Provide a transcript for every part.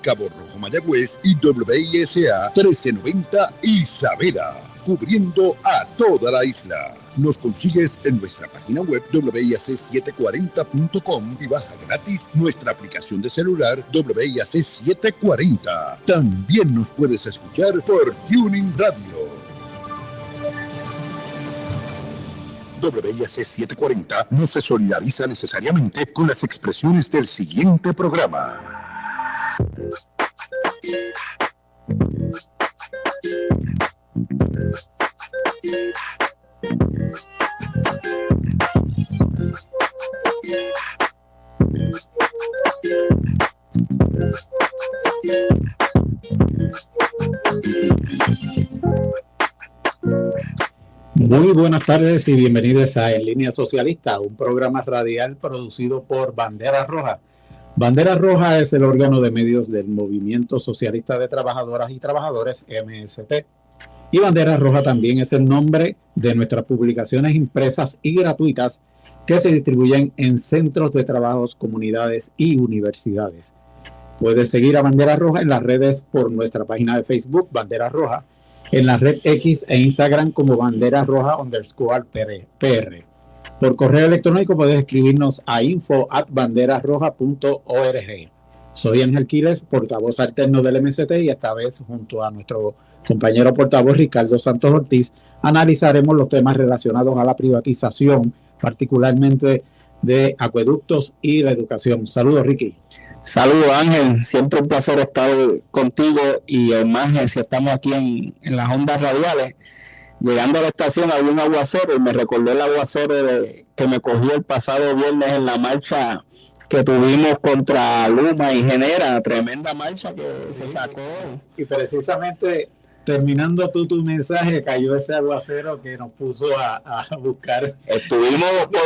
Cabo Rojo, Mayagüez y WISA 1390 Isabela, cubriendo a toda la isla. Nos consigues en nuestra página web WIAC740.com y baja gratis nuestra aplicación de celular WIAC 740. También nos puedes escuchar por TuneIn Radio. WIAC 740 no se solidariza necesariamente con las expresiones del siguiente programa. Muy buenas tardes y bienvenidos a En Línea Socialista, un programa radial producido por Bandera Roja. Bandera Roja es el órgano de medios del Movimiento Socialista de Trabajadoras y Trabajadores, MST. Y Bandera Roja también es el nombre de nuestras publicaciones impresas y gratuitas que se distribuyen en centros de trabajos, comunidades y universidades. Puedes seguir a Bandera Roja en las redes por nuestra página de Facebook, Bandera Roja, en la red X e Instagram como Bandera Roja _PR. Por correo electrónico puedes escribirnos a info@banderasroja.org. Soy Ángel Quiles, portavoz alterno del MST, y esta vez junto a nuestro compañero portavoz Ricardo Santos Ortiz analizaremos los temas relacionados a la privatización, particularmente de acueductos y la educación. Saludos, Ricky. Saludos, Ángel, siempre un placer estar contigo y más si estamos aquí en las ondas radiales. Llegando a la estación había un aguacero y me recordó el aguacero que me cogió el pasado viernes en la marcha que tuvimos contra Luma y Genera, tremenda marcha que se sacó. Y precisamente terminando tu mensaje, cayó ese aguacero que nos puso a buscar. Estuvimos con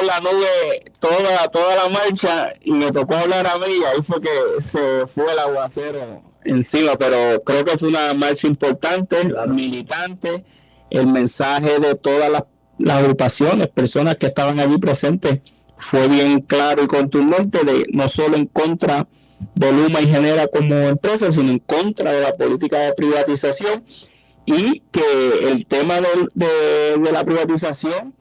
la nube toda la marcha y me tocó hablar a mí y ahí fue que se fue el aguacero encima, pero creo que fue una marcha importante, claro, militante. El mensaje de todas las agrupaciones, personas que estaban allí presentes, fue bien claro y contundente, no solo en contra de Luma y Genera como empresa, sino en contra de la política de privatización, y que el tema de la privatización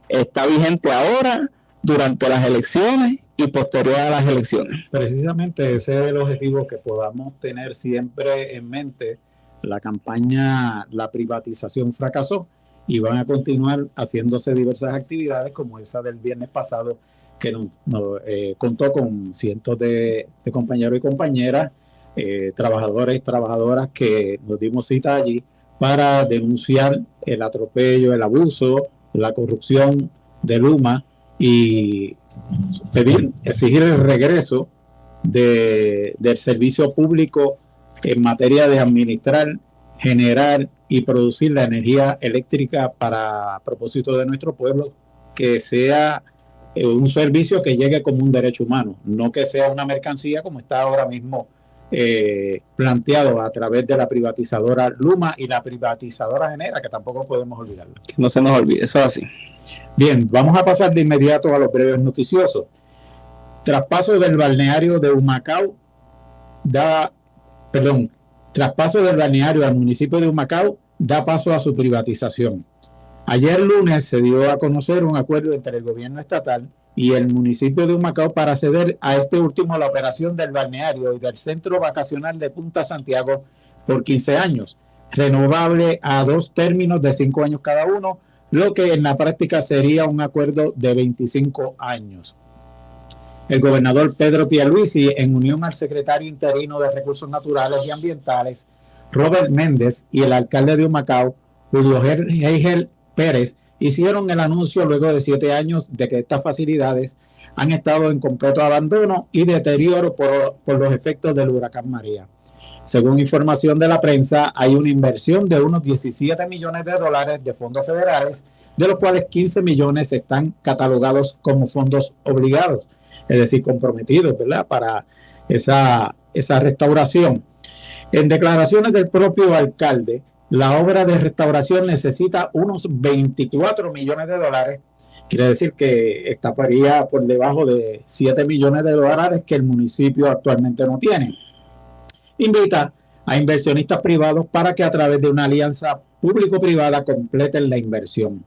está vigente ahora, durante las elecciones y posterior a las elecciones. Precisamente ese es el objetivo, que podamos tener siempre en mente. La campaña La Privatización fracasó y van a continuar haciéndose diversas actividades como esa del viernes pasado, que contó con cientos de compañeros y compañeras, trabajadores y trabajadoras que nos dimos cita allí para denunciar el atropello, el abuso, la corrupción de Luma y exigir el regreso del servicio público en materia de administrar, generar y producir la energía eléctrica para propósito de nuestro pueblo, que sea un servicio que llegue como un derecho humano, no que sea una mercancía como está ahora mismo planteado a través de la privatizadora Luma y la privatizadora Genera, que tampoco podemos olvidarlo. Que no se nos olvide, eso es así. Bien, vamos a pasar de inmediato a los breves noticiosos. Traspaso del balneario de Humacao traspaso del balneario al municipio de Humacao da paso a su privatización. Ayer lunes se dio a conocer un acuerdo entre el gobierno estatal y el municipio de Humacao para ceder a este último la operación del balneario y del centro vacacional de Punta Santiago por 15 años, renovable a 2 términos de 5 años cada uno, lo que en la práctica sería un acuerdo de 25 años. El gobernador Pedro Pierluisi, en unión al secretario interino de Recursos Naturales y Ambientales, Robert Méndez, y el alcalde de Humacao, Julio Heigel Pérez, hicieron el anuncio luego de 7 años de que estas facilidades han estado en completo abandono y deterioro por los efectos del huracán María. Según información de la prensa, hay una inversión de unos $17 millones de fondos federales, de los cuales 15 millones están catalogados como fondos obligados, es decir, comprometidos, ¿verdad?, para esa restauración. En declaraciones del propio alcalde, la obra de restauración necesita unos $24 millones, Quiere decir que estaría por debajo de $7 millones que el municipio actualmente no tiene. Invita a inversionistas privados para que a través de una alianza público-privada completen la inversión.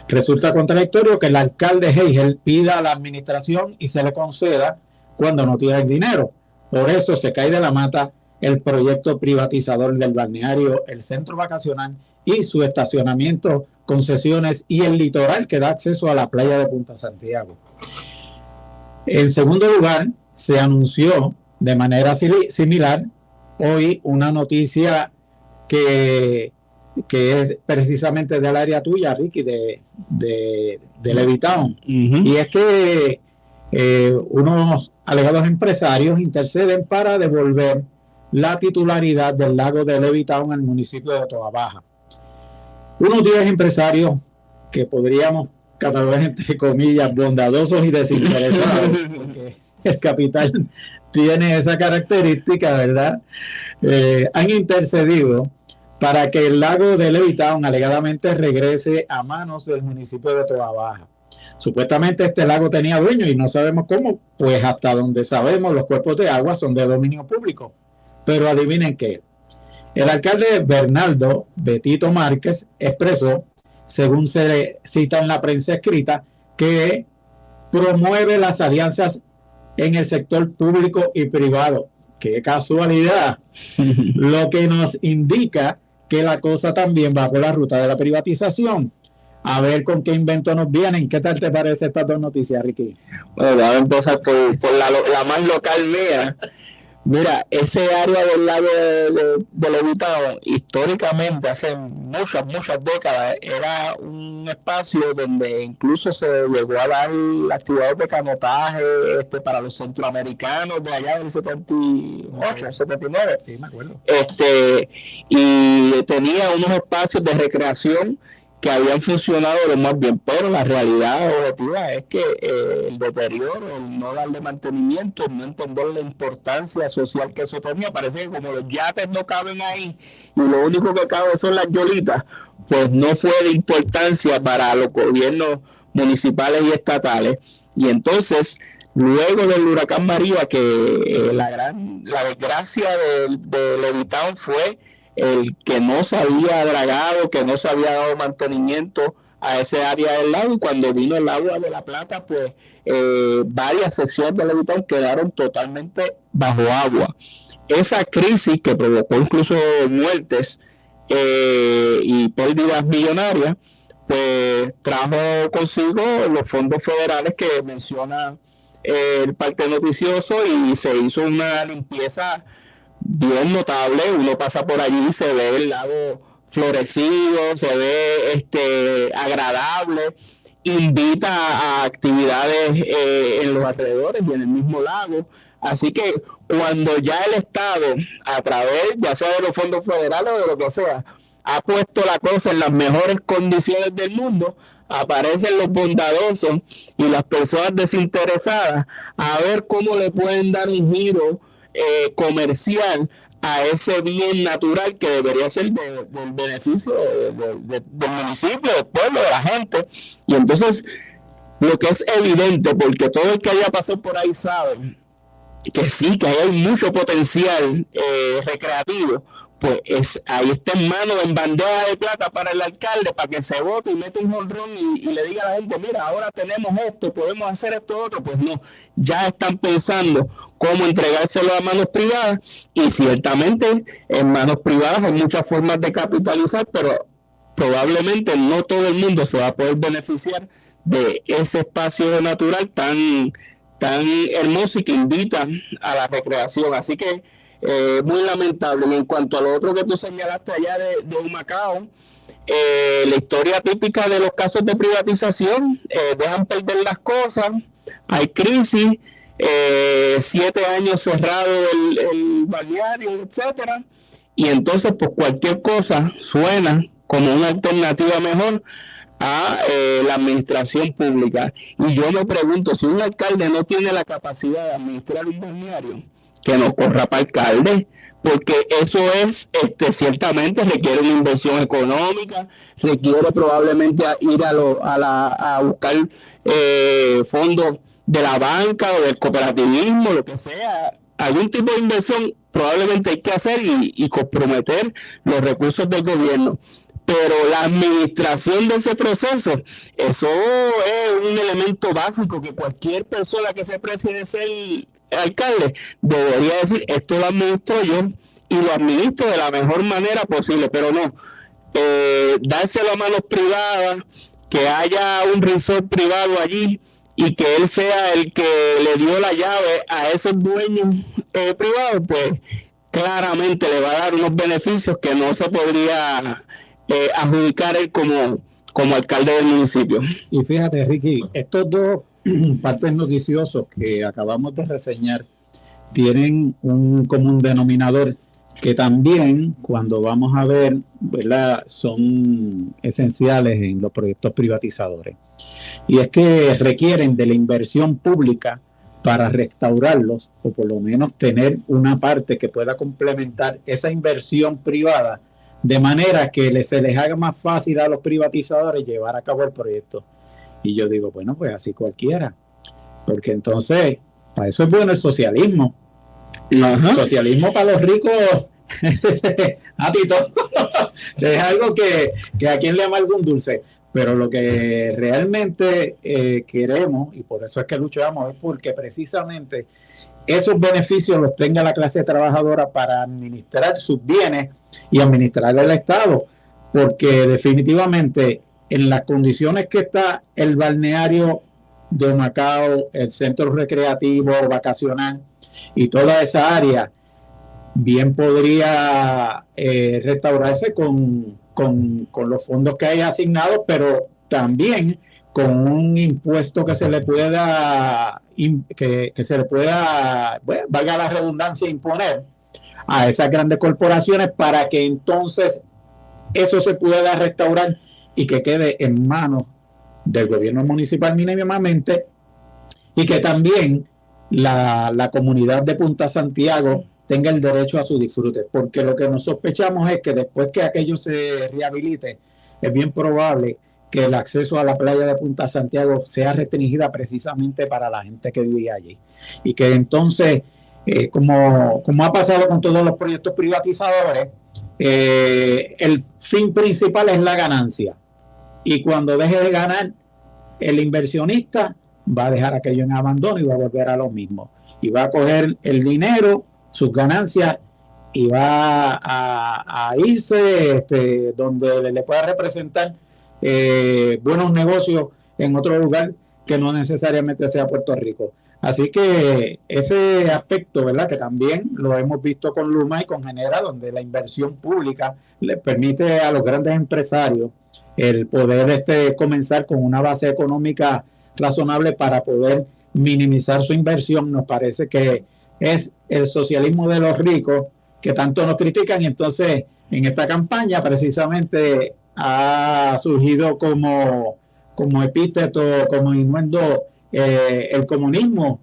Resulta contradictorio que el alcalde Hagel pida a la administración y se le conceda cuando no tiene el dinero. Por eso se cae de la mata el proyecto privatizador del balneario, el centro vacacional y su estacionamiento, concesiones y el litoral que da acceso a la playa de Punta Santiago. En segundo lugar, se anunció de manera similar hoy una noticia que es precisamente del área tuya, Ricky, de Levittown. Y es que unos alegados empresarios interceden para devolver la titularidad del lago de Levittown al municipio de Toabaja. Unos 10 empresarios que podríamos catalogar entre comillas bondadosos y desinteresados, porque el capital tiene esa característica, ¿verdad? Han intercedido para que el lago de Levittown alegadamente regrese a manos del municipio de Toabaja. Supuestamente este lago tenía dueño y no sabemos cómo, pues hasta donde sabemos los cuerpos de agua son de dominio público. Pero adivinen qué, el alcalde Bernardo Betito Márquez expresó, según se cita en la prensa escrita, que promueve las alianzas en el sector público y privado. ¡Qué casualidad! Lo que nos indica que la cosa también va por la ruta de la privatización. A ver con qué invento nos vienen. ¿Qué tal te parece estas dos noticias, Ricky? Bueno, vamos a empezar por la más local mía. Mira, ese área del lago de Levittown, históricamente, hace muchas décadas, era un espacio donde incluso se llegó a dar actividades de canotaje para los centroamericanos de allá del 78, 79. Sí, me acuerdo. Y tenía unos espacios de recreación que habían funcionado lo más bien, pero la realidad objetiva es que el deterioro, el no darle mantenimiento, el no entender la importancia social que eso tenía, parece que como los yates no caben ahí y lo único que cabe son las yolitas, pues no fue de importancia para los gobiernos municipales y estatales. Y entonces, luego del huracán María, que la desgracia de Levittown fue el que no se había dragado, que no se había dado mantenimiento a ese área del lago, y cuando vino el agua de la Plata, pues varias secciones de Levittown quedaron totalmente bajo agua. Esa crisis que provocó incluso muertes y pérdidas millonarias, pues trajo consigo los fondos federales que menciona el parte noticioso, y se hizo una limpieza bien notable. Uno pasa por allí y se ve el lago florecido, se ve agradable, invita a actividades en los alrededores y en el mismo lago. Así que cuando ya el Estado, a través ya sea de los fondos federales o de lo que sea, ha puesto la cosa en las mejores condiciones del mundo, aparecen los bondadosos y las personas desinteresadas a ver cómo le pueden dar un giro comercial a ese bien natural que debería ser del beneficio del municipio, del pueblo, de la gente. Y entonces, lo que es evidente, porque todo el que haya pasado por ahí sabe que sí, que hay mucho potencial recreativo, pues ahí está en mano, en bandeja de plata para el alcalde, para que se vote y mete un jonrón y le diga a la gente, mira, ahora tenemos esto, podemos hacer esto otro. Pues no, ya están pensando cómo entregárselo a manos privadas, y ciertamente en manos privadas hay muchas formas de capitalizar, pero probablemente no todo el mundo se va a poder beneficiar de ese espacio natural tan hermoso y que invita a la recreación. Así que muy lamentable. Y en cuanto a lo otro que tú señalaste allá de Humacao, la historia típica de los casos de privatización, dejan perder las cosas, hay crisis, 7 años cerrado el balneario, etcétera, y entonces pues cualquier cosa suena como una alternativa mejor a la administración pública. Y yo me pregunto, si un alcalde no tiene la capacidad de administrar un balneario, que no corra para alcalde, porque eso es, ciertamente requiere una inversión económica, requiere probablemente ir a buscar fondos de la banca o del cooperativismo, lo que sea. Algún tipo de inversión probablemente hay que hacer y comprometer los recursos del gobierno. Pero la administración de ese proceso, eso es un elemento básico que cualquier persona que se precie de ser alcalde debería decir: esto lo administro yo y lo administro de la mejor manera posible, pero no dárselo a manos privadas, que haya un resort privado allí y que él sea el que le dio la llave a esos dueños privados, pues claramente le va a dar unos beneficios que no se podría adjudicar él como alcalde del municipio. Y fíjate, Ricky, estos dos partes noticiosos que acabamos de reseñar tienen un común denominador que también, cuando vamos a ver, ¿verdad?, son esenciales en los proyectos privatizadores. Y es que requieren de la inversión pública para restaurarlos, o por lo menos tener una parte que pueda complementar esa inversión privada, de manera que se les haga más fácil a los privatizadores llevar a cabo el proyecto. Y yo digo, bueno, pues así cualquiera, porque entonces, para eso es bueno el socialismo. Ajá. Socialismo para los ricos, a Tito, es algo que a quien le ama algún dulce, pero lo que realmente queremos, y por eso es que luchamos, es porque precisamente esos beneficios los tenga la clase trabajadora para administrar sus bienes y administrar el Estado, porque definitivamente en las condiciones que está el balneario de Humacao, el centro recreativo, vacacional y toda esa área, bien podría restaurarse con los fondos que hay asignados, pero también con un impuesto que se le pueda, bueno, valga la redundancia, imponer a esas grandes corporaciones, para que entonces eso se pueda restaurar y que quede en manos del gobierno municipal mínimamente, y que también la comunidad de Punta Santiago tenga el derecho a su disfrute, porque lo que nos sospechamos es que después que aquello se rehabilite, es bien probable que el acceso a la playa de Punta Santiago sea restringida precisamente para la gente que vivía allí, y que entonces, como ha pasado con todos los proyectos privatizadores, el fin principal es la ganancia, y cuando deje de ganar, el inversionista va a dejar aquello en abandono y va a volver a lo mismo, y va a coger el dinero, sus ganancias, y va a irse donde le pueda representar buenos negocios en otro lugar que no necesariamente sea Puerto Rico. Así que ese aspecto, ¿verdad?, que también lo hemos visto con Luma y con Genera, donde la inversión pública le permite a los grandes empresarios el poder comenzar con una base económica razonable para poder minimizar su inversión. Nos parece que es el socialismo de los ricos que tanto nos critican, y entonces en esta campaña precisamente ha surgido como epíteto, como innuendo, el comunismo,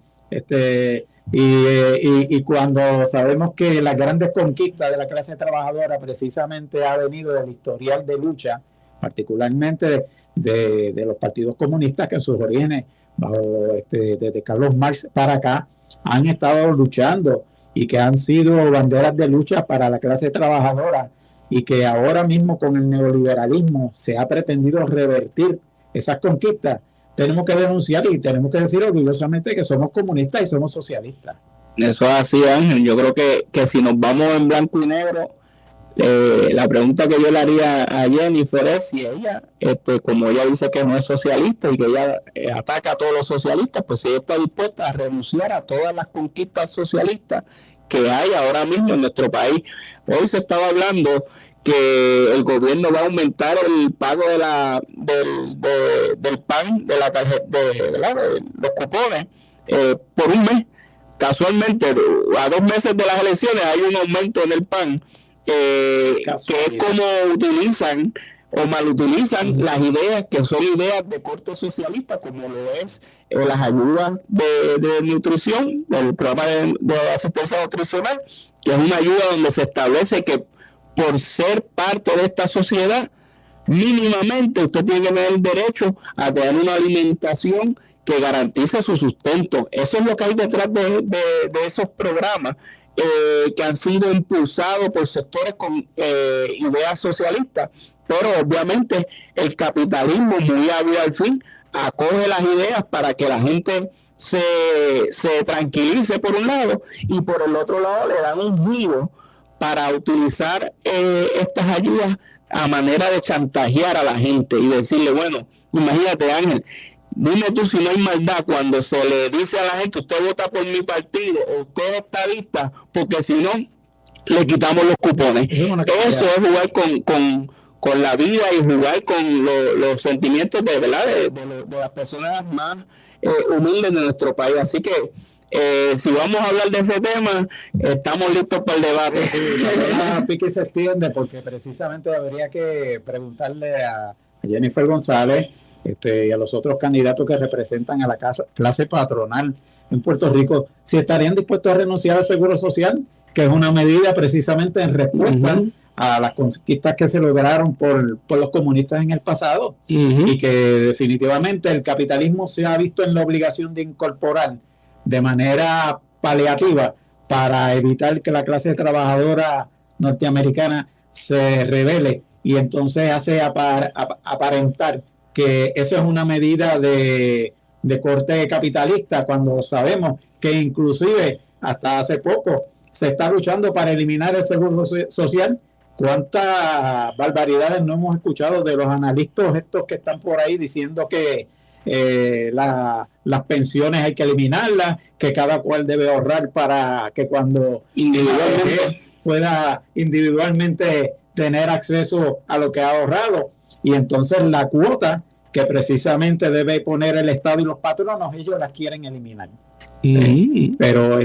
y cuando sabemos que las grandes conquistas de la clase trabajadora precisamente ha venido del historial de lucha, particularmente de los partidos comunistas, que en sus orígenes, desde Carlos Marx para acá, han estado luchando y que han sido banderas de lucha para la clase trabajadora, y que ahora mismo con el neoliberalismo se ha pretendido revertir esas conquistas. Tenemos que denunciar y tenemos que decir orgullosamente que somos comunistas y somos socialistas. Eso es así, Ángel. Yo creo que si nos vamos en blanco y negro, la pregunta que yo le haría a Jennifer es si ella, como ella dice que no es socialista y que ella ataca a todos los socialistas, pues si ella está dispuesta a renunciar a todas las conquistas socialistas que hay ahora mismo en nuestro país. Hoy se estaba hablando que el gobierno va a aumentar el pago del PAN, de la tarjeta, de los cupones, por un mes. Casualmente, a 2 meses de las elecciones hay un aumento en el PAN, que es como utilizan o malutilizan las ideas que son ideas de corte socialista, como lo es las ayudas de nutrición, del programa de asistencia nutricional, que es una ayuda donde se establece que por ser parte de esta sociedad, mínimamente usted tiene que tener el derecho a tener una alimentación que garantice su sustento. Eso es lo que hay detrás de esos programas que han sido impulsados por sectores con ideas socialistas, pero obviamente el capitalismo, muy hábil al fin, acoge las ideas para que la gente se tranquilice por un lado, y por el otro lado le dan un giro para utilizar estas ayudas a manera de chantajear a la gente y decirle, bueno, imagínate, Ángel, dime tú si no hay maldad cuando se le dice a la gente, usted vota por mi partido o usted es estadista, porque si no, le quitamos los cupones. Eso es jugar con la vida y jugar con los sentimientos de verdad de las personas más humildes de nuestro país. Así que si vamos a hablar de ese tema, estamos listos para el debate. Pique se extiende porque precisamente habría que preguntarle a Jennifer González y a los otros candidatos que representan a la clase patronal en Puerto Rico si estarían dispuestos a renunciar al Seguro Social, que es una medida precisamente en respuesta a las conquistas que se lograron por los comunistas en el pasado, y que definitivamente el capitalismo se ha visto en la obligación de incorporar de manera paliativa para evitar que la clase trabajadora norteamericana se rebele, y entonces hace aparentar que esa es una medida de corte capitalista, cuando sabemos que inclusive hasta hace poco se está luchando para eliminar el seguro social. ¿Cuántas barbaridades no hemos escuchado de los analistas estos que están por ahí diciendo que las pensiones hay que eliminarlas, que cada cual debe ahorrar para que cuando individualmente pueda individualmente tener acceso a lo que ha ahorrado? Y entonces la cuota que precisamente debe poner el Estado y los patronos, ellos las quieren eliminar. Pero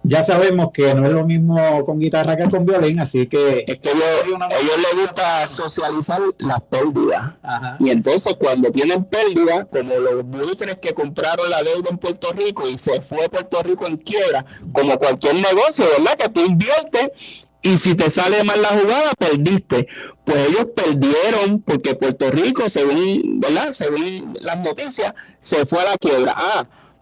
ya sabemos que no es lo mismo con guitarra que con violín, así que es que ellos les gusta socializar las pérdidas. Y entonces cuando tienen pérdidas, como los buitres que compraron la deuda en Puerto Rico y se fue Puerto Rico en quiebra, como cualquier negocio, ¿verdad? Que tú inviertes y si te sale mal la jugada, perdiste. Pues ellos perdieron porque Puerto Rico, según las noticias, se fue a la quiebra.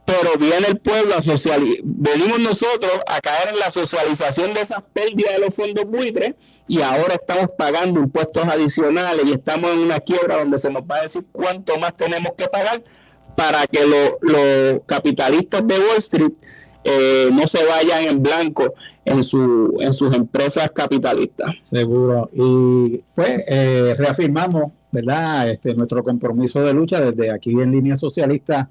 Pero viene el pueblo a socializar, venimos nosotros a caer en la socialización de esas pérdidas de los fondos buitres, y ahora estamos pagando impuestos adicionales y estamos en una quiebra donde se nos va a decir cuánto más tenemos que pagar para que los capitalistas de Wall Street no se vayan en blanco en sus empresas capitalistas. Seguro. Y pues reafirmamos, ¿verdad?, nuestro compromiso de lucha desde aquí en Línea Socialista,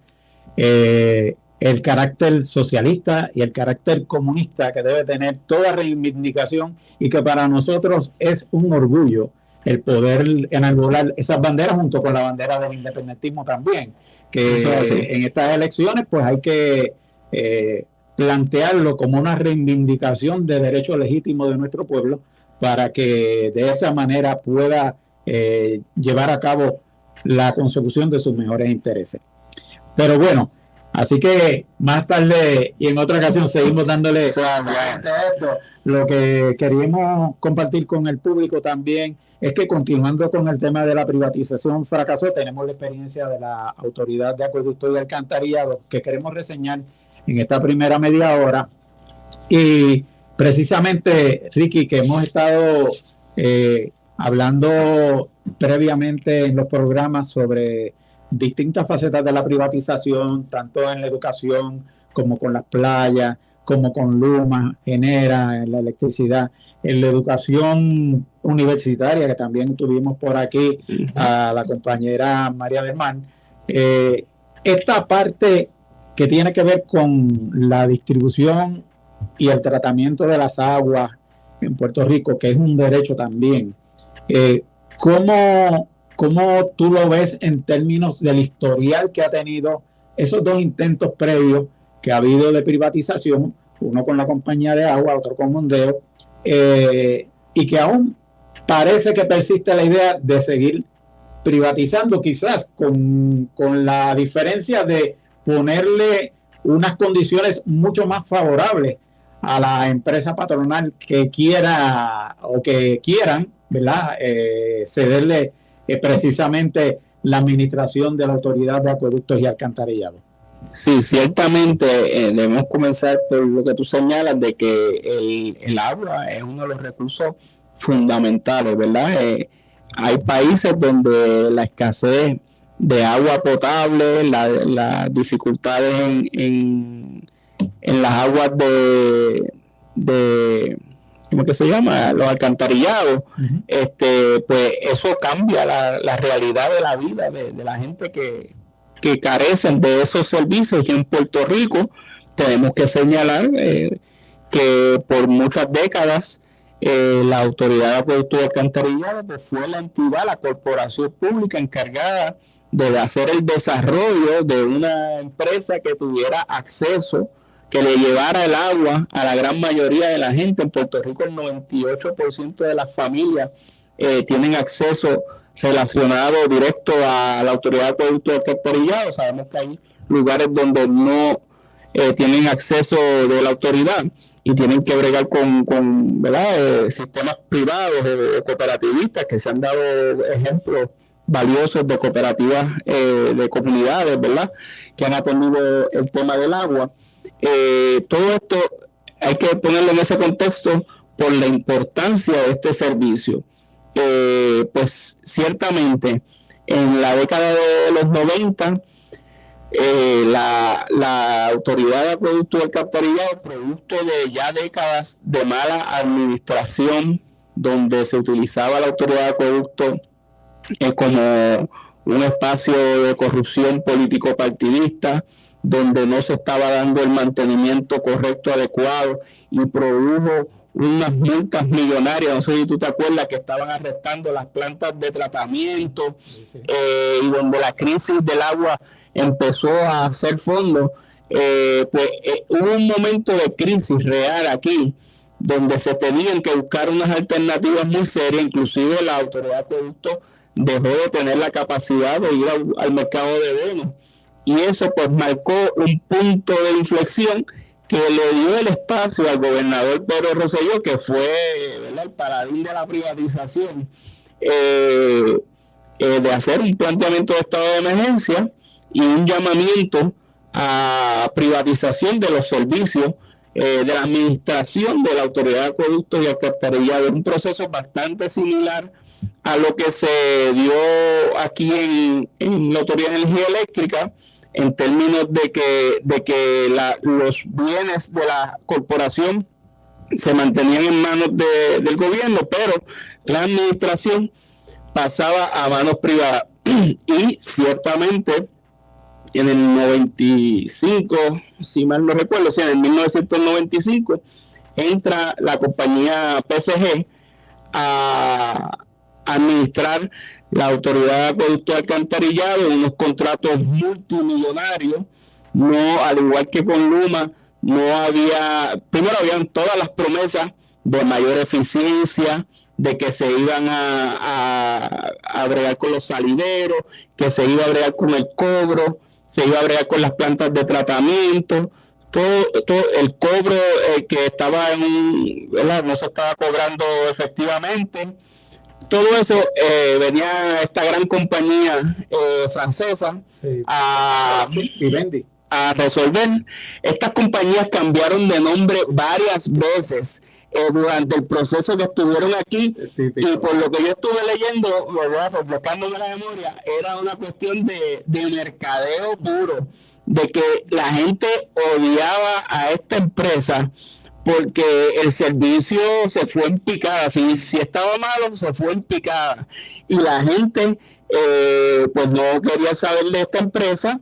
el carácter socialista y el carácter comunista que debe tener toda reivindicación, y que para nosotros es un orgullo el poder enarbolar esas banderas junto con la bandera del independentismo también, que en estas elecciones pues hay que plantearlo como una reivindicación de derecho legítimo de nuestro pueblo, para que de esa manera pueda llevar a cabo la consecución de sus mejores intereses. Pero bueno, así que más tarde y en otra ocasión seguimos dándole esto. Lo que queríamos compartir con el público también es que, continuando con el tema de la privatización fracasó, tenemos la experiencia de la Autoridad de Acueducto y Alcantarillado que queremos reseñar en esta primera media hora. Y precisamente, Ricky, que hemos estado hablando previamente en los programas sobre distintas facetas de la privatización, tanto en la educación como con las playas, como con Luma, Genera, en la electricidad, en la educación universitaria, que también tuvimos por aquí a la compañera María del Mar. Esta parte que tiene que ver con la distribución y el tratamiento de las aguas en Puerto Rico, que es un derecho también. ¿Cómo tú lo ves en términos del historial que ha tenido esos dos intentos previos que ha habido de privatización, uno con la compañía de agua, otro con Mondeo, y que aún parece que persiste la idea de seguir privatizando, quizás con la diferencia de ponerle unas condiciones mucho más favorables a la empresa patronal que quiera o que quieran, ¿verdad? Cederle precisamente la administración de la Autoridad de Acueductos y Alcantarillados. Sí, ciertamente debemos comenzar por lo que tú señalas de que el agua es uno de los recursos fundamentales, ¿verdad? Hay países donde la escasez de agua potable, las dificultades en las aguas de ¿cómo que se llama? Los alcantarillados, pues eso cambia la realidad de la vida de la gente que carecen de esos servicios. Y en Puerto Rico tenemos que señalar que por muchas décadas la Autoridad de Acueductos y Alcantarillados pues fue la entidad, la corporación pública encargada de hacer el desarrollo de una empresa que tuviera acceso, que le llevara el agua a la gran mayoría de la gente. En Puerto Rico el 98% de las familias tienen acceso relacionado directo a la Autoridad de Acueductos y Alcantarillados. Sabemos que hay lugares donde no tienen acceso de la autoridad y tienen que bregar con ¿verdad? Sistemas privados o cooperativistas, que se han dado ejemplos valiosos de cooperativas de comunidades, ¿verdad?, que han atendido el tema del agua. Todo esto hay que ponerlo en ese contexto por la importancia de este servicio. Pues ciertamente en la década de los 90 la Autoridad de Acueductos y Alcantarillados, producto de ya décadas de mala administración, donde se utilizaba la Autoridad de Acueductos como un espacio de corrupción político-partidista, donde no se estaba dando el mantenimiento correcto, adecuado, y produjo unas multas millonarias. No sé si tú te acuerdas que estaban arrestando las plantas de tratamiento, y donde la crisis del agua empezó a hacer fondos. Hubo un momento de crisis real aquí, donde se tenían que buscar unas alternativas muy serias. Inclusive la Autoridad de Acueductos dejó de tener la capacidad de ir al mercado de bonos, y eso pues marcó un punto de inflexión que le dio el espacio al gobernador Pedro Rosselló, que fue, ¿verdad?, el paladín de la privatización, de hacer un planteamiento de estado de emergencia y un llamamiento a privatización de los servicios de la administración de la Autoridad de Acueductos y Alcantarillados. Un proceso bastante similar a lo que se dio aquí en la Autoridad de Energía Eléctrica, en términos de que los bienes de la corporación se mantenían en manos del gobierno, pero la administración pasaba a manos privadas. Y ciertamente en el 95, si mal no recuerdo, en el 1995 entra la compañía PSG a administrar la Autoridad de Acueductos y Alcantarillados, unos contratos multimillonarios. No, al igual que con Luma, primero habían todas las promesas de mayor eficiencia, de que se iban a bregar con los salideros, que se iba a bregar con el cobro, se iba a bregar con las plantas de tratamiento. Todo el cobro que estaba ¿verdad?, no se estaba cobrando efectivamente. Todo eso venía esta gran compañía francesa a resolver. Estas compañías cambiaron de nombre varias veces durante el proceso que estuvieron aquí, y por lo que yo estuve leyendo, refrescándome la memoria, era una cuestión de mercadeo puro, de que la gente odiaba a esta empresa porque el servicio se fue en picada. Si estaba malo, se fue en picada, y la gente pues no quería saber de esta empresa,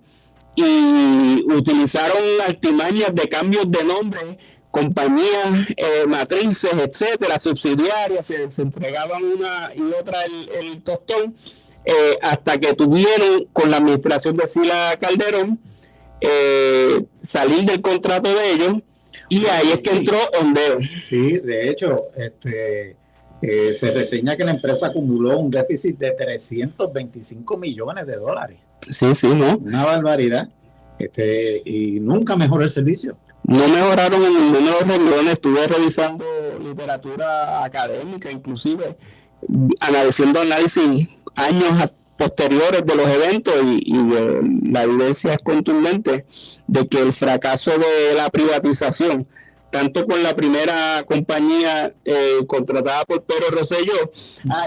y utilizaron artimañas de cambios de nombre, compañías matrices, etcétera, subsidiarias, se entregaban una y otra el tostón, hasta que tuvieron, con la administración de Sila Calderón, salir del contrato de ellos, y ahí es que entró Ondeo. Sí, de hecho, Se reseña que la empresa acumuló un déficit de $325 millones. Sí, sí, ¿no? Una barbaridad. Y nunca mejoró el servicio. No mejoraron en ninguno de los renglones. Estuve revisando literatura académica, inclusive analizando análisis años posteriores de los eventos y la evidencia es contundente de que el fracaso de la privatización, tanto con la primera compañía contratada por Pedro Rosselló,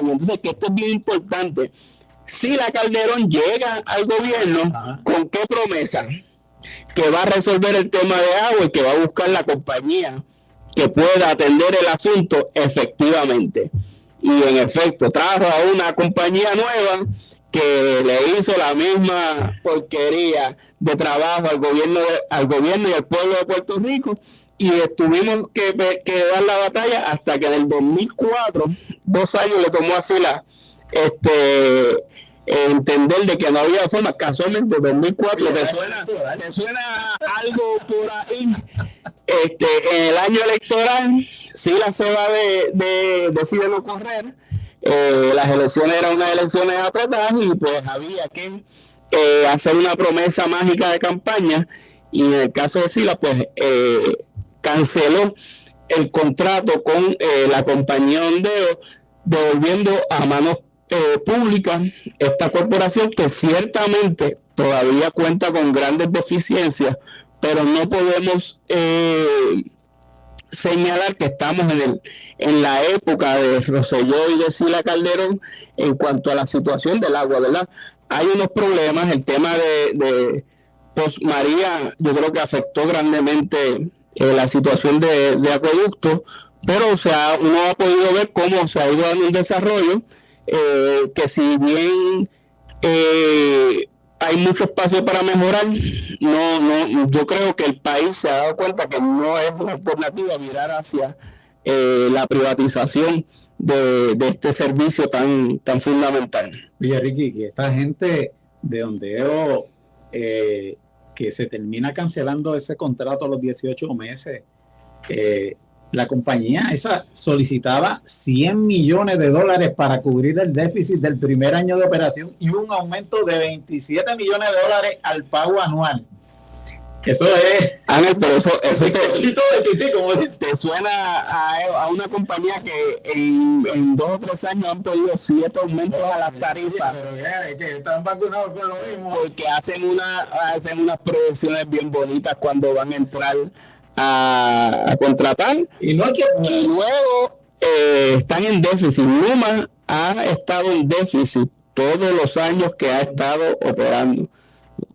y entonces que esto es bien importante, si la Calderón llega al gobierno, ¿con qué promesa? Que va a resolver el tema de agua y que va a buscar la compañía que pueda atender el asunto efectivamente. Y en efecto, trajo a una compañía nueva que le hizo la misma porquería de trabajo al gobierno y al pueblo de Puerto Rico, y tuvimos que dar la batalla hasta que en el 2004, 2 años le tomó a Sila entender de que no había forma. Casualmente 2004 te suena algo por ahí. En el año electoral Sila se va decide no correr. Las elecciones eran unas elecciones apretadas y pues había que hacer una promesa mágica de campaña, y en el caso de Sila pues canceló el contrato con la compañía Ondeo, devolviendo a manos públicas esta corporación que ciertamente todavía cuenta con grandes deficiencias, pero no podemos señalar que estamos en la época de Rosselló y de Sila Calderón en cuanto a la situación del agua, ¿verdad? Hay unos problemas, el tema de Post María yo creo que afectó grandemente la situación de acueductos, pero uno ha podido ver cómo se ha ido dando un desarrollo, que si bien hay mucho espacio para mejorar, yo creo que el país se ha dado cuenta que no es una alternativa mirar hacia la privatización de este servicio tan fundamental. Oye, Ricky, y esta gente de Ondeo que se termina cancelando ese contrato a los 18 meses, la compañía esa solicitaba $100 millones para cubrir el déficit del primer año de operación y un aumento de $27 millones al pago anual. Eso es... Ángel, pero eso te suena a una compañía que en 2 o 3 años han pedido 7 aumentos a las tarifas. Pero que están vacunados con lo mismo. Porque hacen unas proyecciones bien bonitas cuando van a entrar a contratar. Y luego están en déficit. Luma ha estado en déficit todos los años que ha estado operando.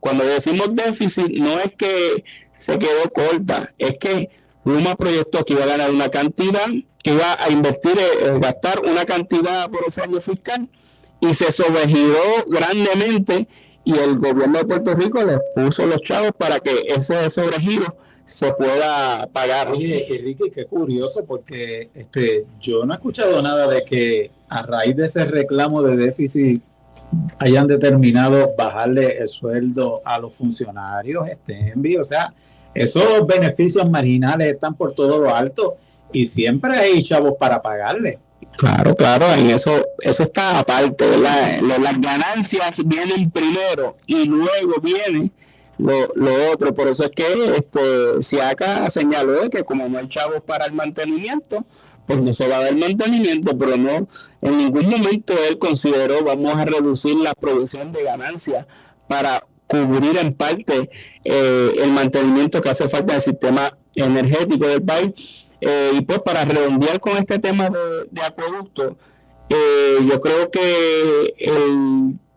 Cuando decimos déficit, no es que se quedó corta, es que Luma proyectó que iba a ganar una cantidad, que iba a invertir, gastar una cantidad por ese año fiscal, y se sobregiró grandemente, y el gobierno de Puerto Rico les puso los chavos para que ese sobregiro se pueda pagar. Oye, Enrique, qué curioso, porque yo no he escuchado nada de que a raíz de ese reclamo de déficit hayan determinado bajarle el sueldo a los funcionarios, o sea, esos beneficios marginales están por todo lo alto y siempre hay chavos para pagarle. Claro, en eso está aparte, ¿verdad? Las ganancias vienen primero y luego viene lo otro. Por eso es que Siaka señaló que como no hay chavos para el mantenimiento, pues no se va a dar mantenimiento, pero no, en ningún momento él consideró vamos a reducir la provisión de ganancias para cubrir en parte el mantenimiento que hace falta del sistema energético del país. Y pues para redondear con este tema de acueducto, yo creo que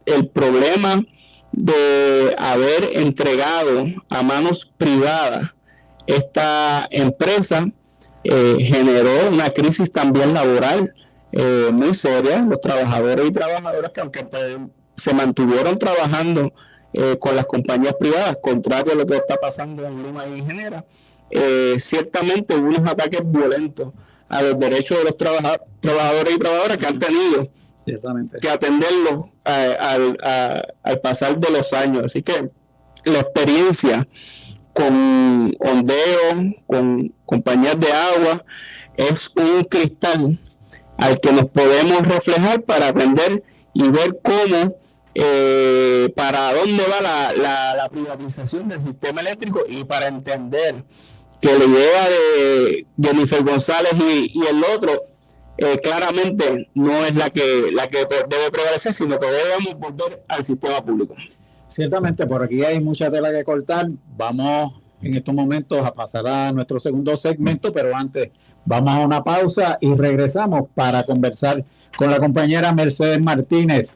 el problema de haber entregado a manos privadas esta empresa generó una crisis también laboral muy seria. Los trabajadores y trabajadoras que aunque se mantuvieron trabajando con las compañías privadas, contrario a lo que está pasando en Luma y Ingeniera, ciertamente hubo unos ataques violentos a los derechos de los trabajadores y trabajadoras que han tenido que atenderlos al pasar de los años. Así que la experiencia con Ondeo, con compañías de agua, es un cristal al que nos podemos reflejar para aprender y ver cómo, para dónde va la privatización del sistema eléctrico y para entender que la idea de Jennifer González y el otro claramente no es la que debe prevalecer, sino que debemos volver al sistema público. Ciertamente, por aquí hay mucha tela que cortar. Vamos en estos momentos a pasar a nuestro segundo segmento, pero antes vamos a una pausa y regresamos para conversar con la compañera Mercedes Martínez,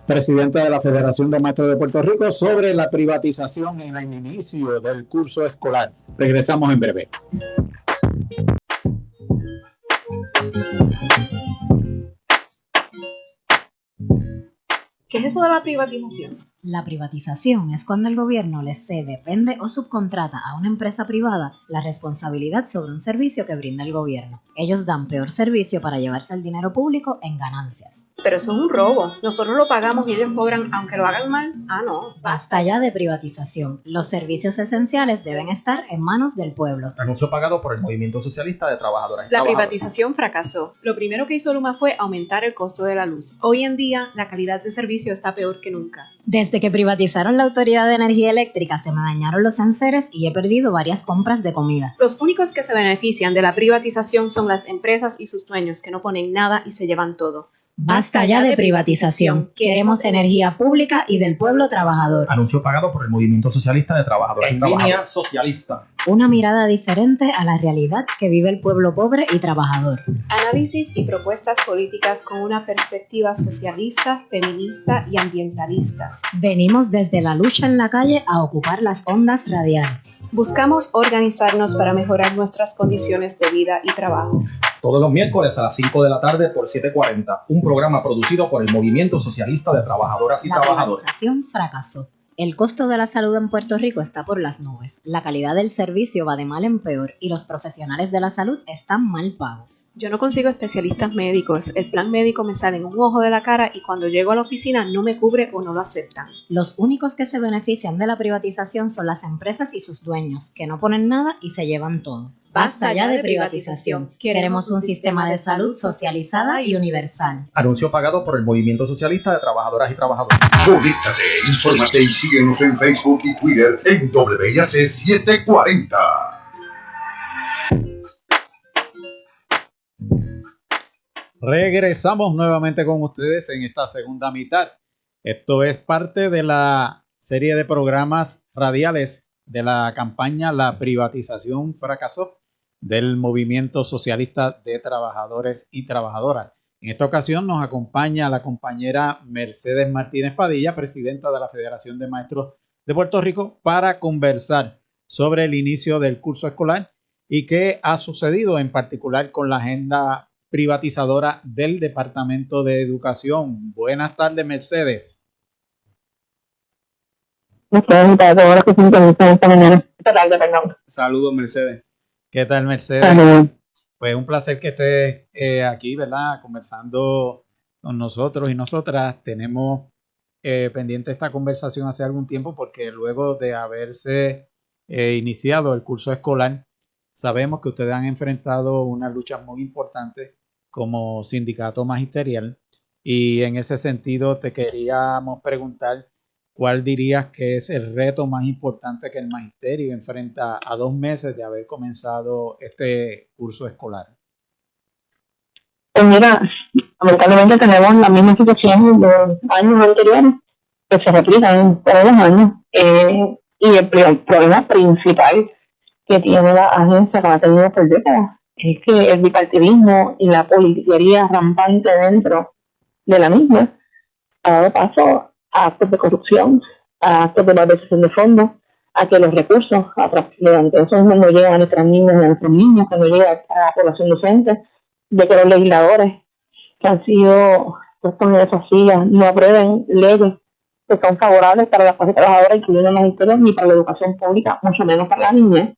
presidenta de la Federación de Maestros de Puerto Rico, sobre la privatización en el inicio del curso escolar. Regresamos en breve. ¿Qué es eso de la privatización? La privatización es cuando el gobierno le cede, vende o subcontrata a una empresa privada la responsabilidad sobre un servicio que brinda el gobierno. Ellos dan peor servicio para llevarse el dinero público en ganancias. Pero eso es un robo. Nosotros lo pagamos y ellos cobran aunque lo hagan mal. Ah, no. Basta ya de privatización. Los servicios esenciales deben estar en manos del pueblo. Anuncio pagado por el Movimiento Socialista de Trabajadoras y La Trabajadores. privatización fracasó. Lo primero que hizo Luma fue aumentar el costo de la luz. Hoy en día, la calidad de servicio está peor que nunca. Desde que privatizaron la Autoridad de Energía Eléctrica se me dañaron los enseres y he perdido varias compras de comida. Los únicos que se benefician de la privatización son las empresas y sus dueños, que no ponen nada y se llevan todo. Basta ya de privatización. Queremos energía pública y del pueblo trabajador. Anuncio pagado por el Movimiento Socialista de Trabajadoras y En Trabajadores. línea socialista. Una mirada diferente a la realidad que vive el pueblo pobre y trabajador. Análisis y propuestas políticas con una perspectiva socialista, feminista y ambientalista. Venimos desde la lucha en la calle a ocupar las ondas radiales. Buscamos organizarnos para mejorar nuestras condiciones de vida y trabajo. Todos los miércoles a las 5 de la tarde por 740. Un programa producido por el Movimiento Socialista de Trabajadoras y La Trabajadores. privatización fracasó. El costo de la salud en Puerto Rico está por las nubes. La calidad del servicio va de mal en peor y los profesionales de la salud están mal pagos. Yo no consigo especialistas médicos. El plan médico me sale en un ojo de la cara y cuando llego a la oficina no me cubre o no lo aceptan. Los únicos que se benefician de la privatización son las empresas y sus dueños, que no ponen nada y se llevan todo. Basta ya de privatización. Queremos un sistema de salud socializada y universal. Anuncio pagado por el Movimiento Socialista de Trabajadoras y Trabajadores. Conéctate, infórmate y síguenos en Facebook y Twitter en WIAC 740. Regresamos nuevamente con ustedes en esta segunda mitad. Esto es parte de la serie de programas radiales de la campaña La privatización fracasó del Movimiento Socialista de Trabajadores y Trabajadoras. En esta ocasión nos acompaña la compañera Mercedes Martínez Padilla, presidenta de la Federación de Maestros de Puerto Rico, para conversar sobre el inicio del curso escolar y qué ha sucedido en particular con la agenda privatizadora del Departamento de Educación. Buenas tardes, Mercedes. Saludos, Mercedes. ¿Qué tal, Mercedes? Pues un placer que estés aquí, ¿verdad? Conversando con nosotros y nosotras. Tenemos pendiente esta conversación hace algún tiempo porque luego de haberse iniciado el curso escolar, sabemos que ustedes han enfrentado unas luchas muy importantes como sindicato magisterial y en ese sentido te queríamos preguntar ¿cuál dirías que es el reto más importante que el magisterio enfrenta a 2 meses de haber comenzado este curso escolar? Pues mira, lamentablemente tenemos la misma situación de los años anteriores que se replican todos los años y el problema principal que tiene la agencia que ha tenido por décadas es que el bipartidismo y la politiquería rampante dentro de la misma ha dado paso a actos de corrupción, a actos de malversación de fondos, a que los recursos mediante esos no llegan a nuestras niñas y a nuestros niños, que no llega a la población docente, de que los legisladores que han sido puestos en esas sillas no aprueben leyes que son favorables para las clases trabajadoras, incluyendo las historias, ni para la educación pública, mucho menos para la niñez.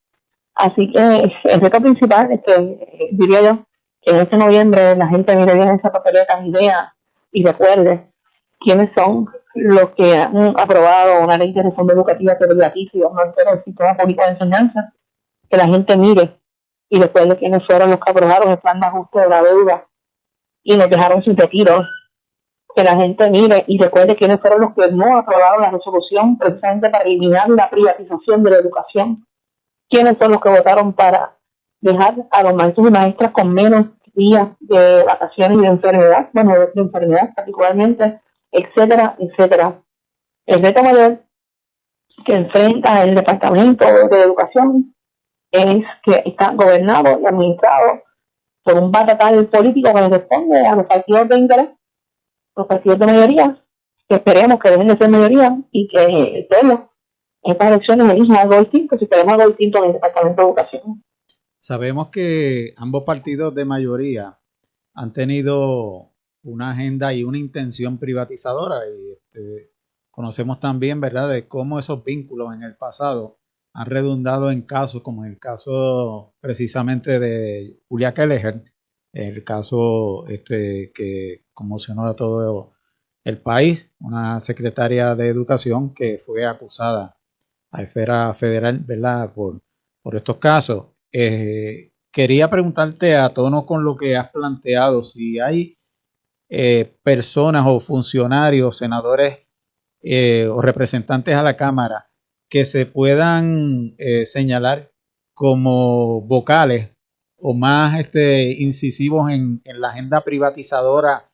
Así que el reto principal es que, diría yo, que en este noviembre la gente mire bien esa papeleta y vea y recuerde quiénes son los que han aprobado una ley de reforma educativa que privatice y aumenta el sistema público de enseñanza, que la gente mire y recuerde quiénes fueron los que aprobaron el plan de ajuste de la deuda y nos dejaron sin retiro. Que la gente mire y recuerde quiénes fueron los que no aprobaron la resolución precisamente para eliminar la privatización de la educación. Quiénes son los que votaron para dejar a los maestros y maestras con menos días de vacaciones y de enfermedad, bueno, de enfermedad particularmente, etcétera, etcétera. El reto mayor que enfrenta el Departamento de Educación es que está gobernado y administrado por un batatal político que le responde a los partidos de interés, los partidos de mayoría, que esperemos que dejen de ser mayoría y que el pueblo en estas elecciones elija algo distinto, si queremos algo distinto en el Departamento de Educación. Sabemos que ambos partidos de mayoría han tenido una agenda y una intención privatizadora y conocemos también, ¿verdad?, de cómo esos vínculos en el pasado han redundado en casos como el caso precisamente de Julia Kelleher, el caso que conmocionó a todo el país, una secretaria de Educación que fue acusada a esfera federal, ¿verdad?, por estos casos. Quería preguntarte a tono con lo que has planteado, si hay personas o funcionarios, senadores o representantes a la Cámara que se puedan señalar como vocales o más incisivos en la agenda privatizadora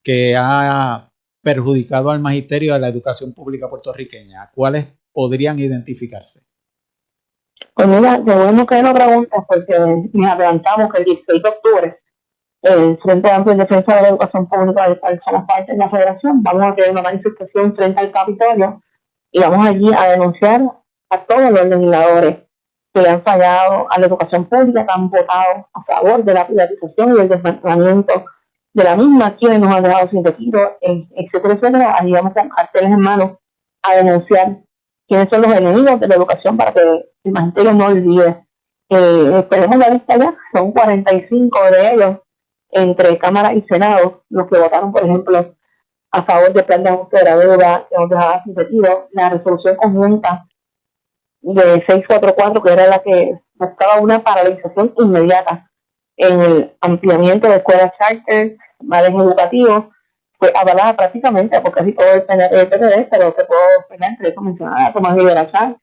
que ha perjudicado al magisterio de la educación pública puertorriqueña. ¿Cuáles podrían identificarse? Pues mira, de bueno que no preguntas, porque nos adelantamos que el 16 de octubre el Frente Amplio en Defensa de la Educación Pública del cual somos parte de la Federación, vamos a tener una manifestación frente al Capitolio y vamos allí a denunciar a todos los legisladores que le han fallado a la educación pública, que han votado a favor de la privatización y el desmantelamiento de la misma, quienes nos han dejado sin retiro, etcétera, etcétera. Allí vamos con carteles en mano a denunciar quiénes son los enemigos de la educación para que el magisterio no olvide. Esperemos la lista ya, son 45 de ellos entre Cámara y Senado, los que votaron, por ejemplo, a favor del plan de ajuste de la deuda, que nos dejaba sin retiro, la resolución conjunta de 644, que era la que buscaba una paralización inmediata en el ampliamiento de escuelas charter, males educativos, fue avalada prácticamente por casi todo el PNP, pero que puedo entre eso mencionar a Tomás Rivera Chávez,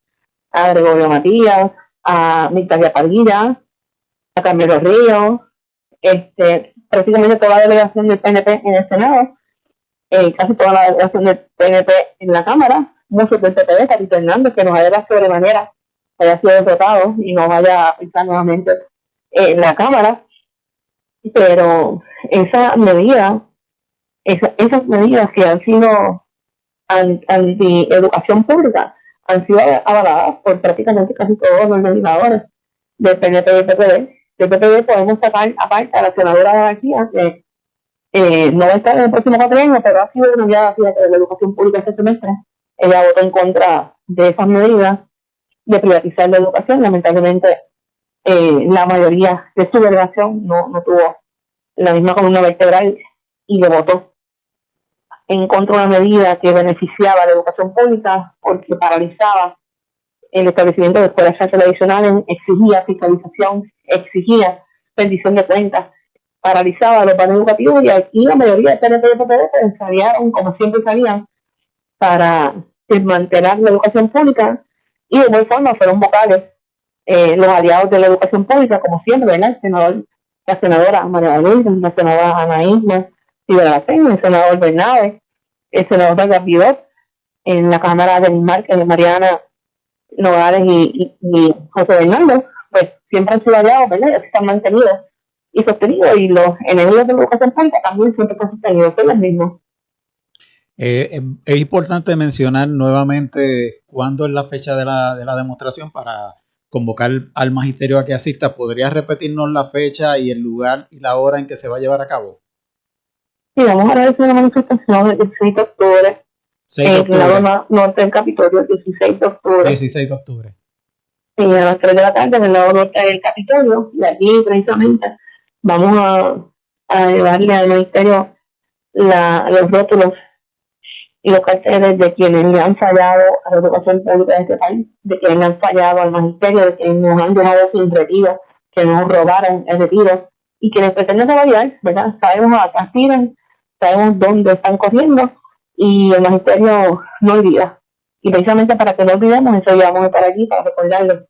a Gregorio Matías, a Mictalia Padilla, a Carmelo Ríos, prácticamente toda la delegación del PNP en el Senado, casi toda la delegación del PNP en la Cámara, muchos del PPD, Tatito Hernández, que nos haya sobremanera haya sido derrotado y no vaya a pisar nuevamente en la Cámara, pero esas medidas que han sido anti-educación pública han sido avaladas por prácticamente casi todos los legisladores del PNP y del PPD. Del PPD podemos sacar aparte a la senadora García, que no va a estar en el próximo cuatrienio, pero ha sido una aliada de la educación pública este semestre. Ella votó en contra de esas medidas de privatizar la educación. Lamentablemente, la mayoría de su delegación no tuvo la misma columna vertebral y le votó en contra de una medida que beneficiaba a la educación pública porque paralizaba el establecimiento de escuelas adicionales, exigía fiscalización, exigía rendición de cuentas, paralizaba los planes educativos y aquí la mayoría de PNP y PPD se ensayaron, como siempre sabían, para desmantelar la educación pública y de igual forma fueron vocales los aliados de la educación pública, como siempre, ¿verdad? La senadora María Luisa, la senadora Ana Isma, el senador Bernabe, el senador Vargas Vidot, en la Cámara de Mariana Nogales y José Bernardo, pues siempre han sido aliados, ¿verdad? Y se han mantenido y sostenido, y los enemigos de la educación pública también siempre han sostenido, son los mismos. Es importante mencionar nuevamente cuándo es la fecha de la demostración para convocar al magisterio a que asista. ¿Podrías repetirnos la fecha y el lugar y la hora en que se va a llevar a cabo? Sí, vamos a realizar una manifestación el 16 de octubre. En el lado norte del Capitolio, el 16 de octubre. 16 de octubre. Sí, a las 3 de la tarde en el lado norte del Capitolio. Y aquí, precisamente, vamos a llevarle al ministerio los rótulos y los carteles de quienes le han fallado a la educación pública de este país, de quienes le han fallado al magisterio, de quienes nos han dejado sin retiro, que nos robaron el retiro, y quienes pretenden revalidar, ¿verdad? Sabemos a qué aspiran, sabemos dónde están corriendo y el magisterio no olvida. Y precisamente para que no olvidemos, eso ya vamos a estar aquí para recordarles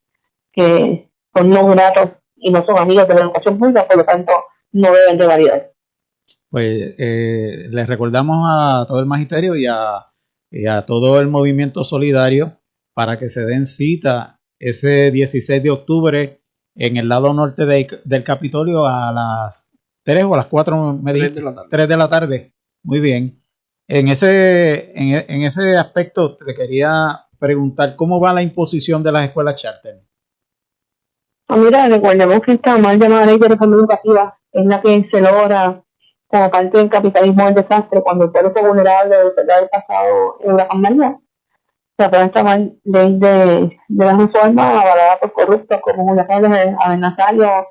que son no gratos y no son amigos de la educación pública, por lo tanto no deben de validar. Pues les recordamos a todo el magisterio y a todo el movimiento solidario para que se den cita ese 16 de octubre en el lado norte del Capitolio a las 3 o a las 4, me dijiste. 3 de la tarde. Muy bien. En ese aspecto te quería preguntar, ¿cómo va la imposición de las escuelas charter? Mira, recordemos que esta mal llamada ley de reforma educativa es la que se logra como parte del capitalismo del desastre cuando el pueblo fue vulnerable del pasado en huracán María. Se aprueba esta mal ley de las reformas avalada por corruptos como Julio Pérez, Abel Nazario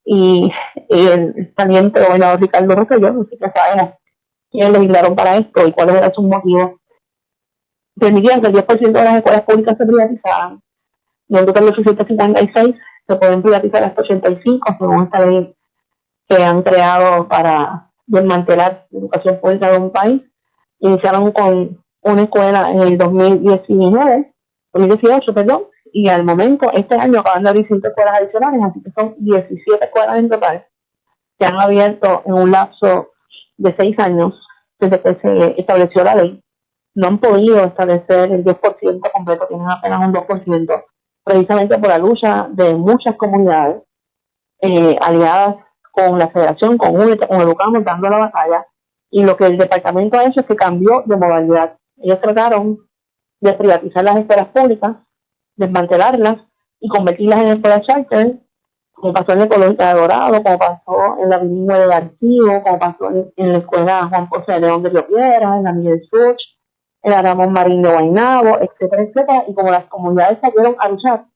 y el saliente gobernador Ricardo Rosselló, así que sabemos quiénes legislaron para esto y cuáles eran sus motivos. Permitían que el 10% de las escuelas públicas se privatizaran, de un total de 856 se pueden privatizar hasta 85 según esta ley que han creado para desmantelar la educación pública de un país. Iniciaron con una escuela en el 2018, y al momento, este año acaban de abrir 5 escuelas adicionales, así que son 17 escuelas en total que han abierto en un lapso de 6 años desde que se estableció la ley. No han podido establecer el 10% completo, tienen apenas un 2%, precisamente por la lucha de muchas comunidades aliadas con la federación, con UNED, con Educamos, dando la batalla, y lo que el departamento ha hecho es que cambió de modalidad. Ellos trataron de privatizar las escuelas públicas, desmantelarlas y convertirlas en escuelas charter, como pasó en la Ecológica de Dorado, como pasó en la Bilingüe de Archivo, como pasó en la escuela Juan Ponce de León de Río Piedras, en la Miguel Such, en la Ramón Marín de Guaynabo, etcétera, etcétera, y como las comunidades salieron a luchar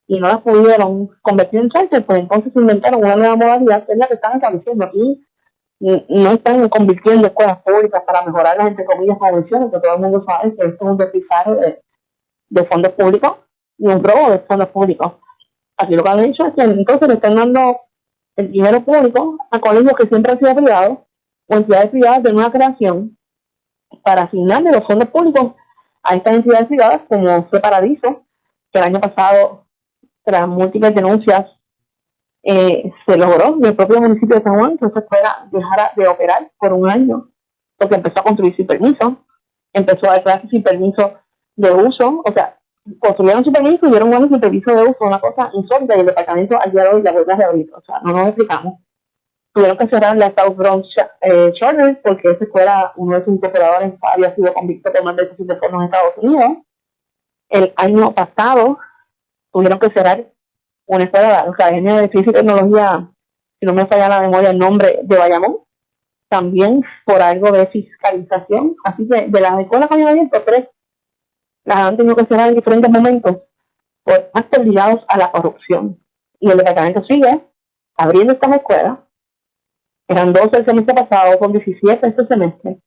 y no las pudieron convertir en charter, pues entonces inventaron una nueva modalidad que es la que están estableciendo aquí. No están convirtiendo escuelas públicas para mejorarlas, entre comillas, convenciones, que todo el mundo sabe que esto es un despifarre de fondos públicos y un robo de fondos públicos. Aquí lo que han hecho es que entonces le están dando el dinero público a colegios que siempre han sido privados o entidades privadas de nueva creación para asignarle los fondos públicos a estas entidades privadas, como fue Paradiso, que el año pasado, tras múltiples denuncias, se logró en el propio municipio de San Juan que esa escuela dejara de operar por un año, porque empezó a construir sin permiso, empezó a dar clases sin permiso de uso, o sea, construyeron sin permiso y dieron años sin permiso de uso, una cosa insólita, y el departamento al día de hoy la vuelve a reabrir, o sea, no nos explicamos. Tuvieron que cerrar la South Bronx Charter porque esa escuela, uno de sus incorporadores había sido convicto por malversación de fondos en Estados Unidos. El año pasado tuvieron que cerrar una escuela de la Academia de Ciencia y Tecnología, si no me falla la memoria el nombre, de Bayamón, también por algo de fiscalización. Así que de las escuelas que han abierto, 3 las han tenido que cerrar en diferentes momentos por actos ligados a la corrupción. Y el departamento sigue abriendo estas escuelas. Eran 12 el semestre pasado, son 17 este semestre,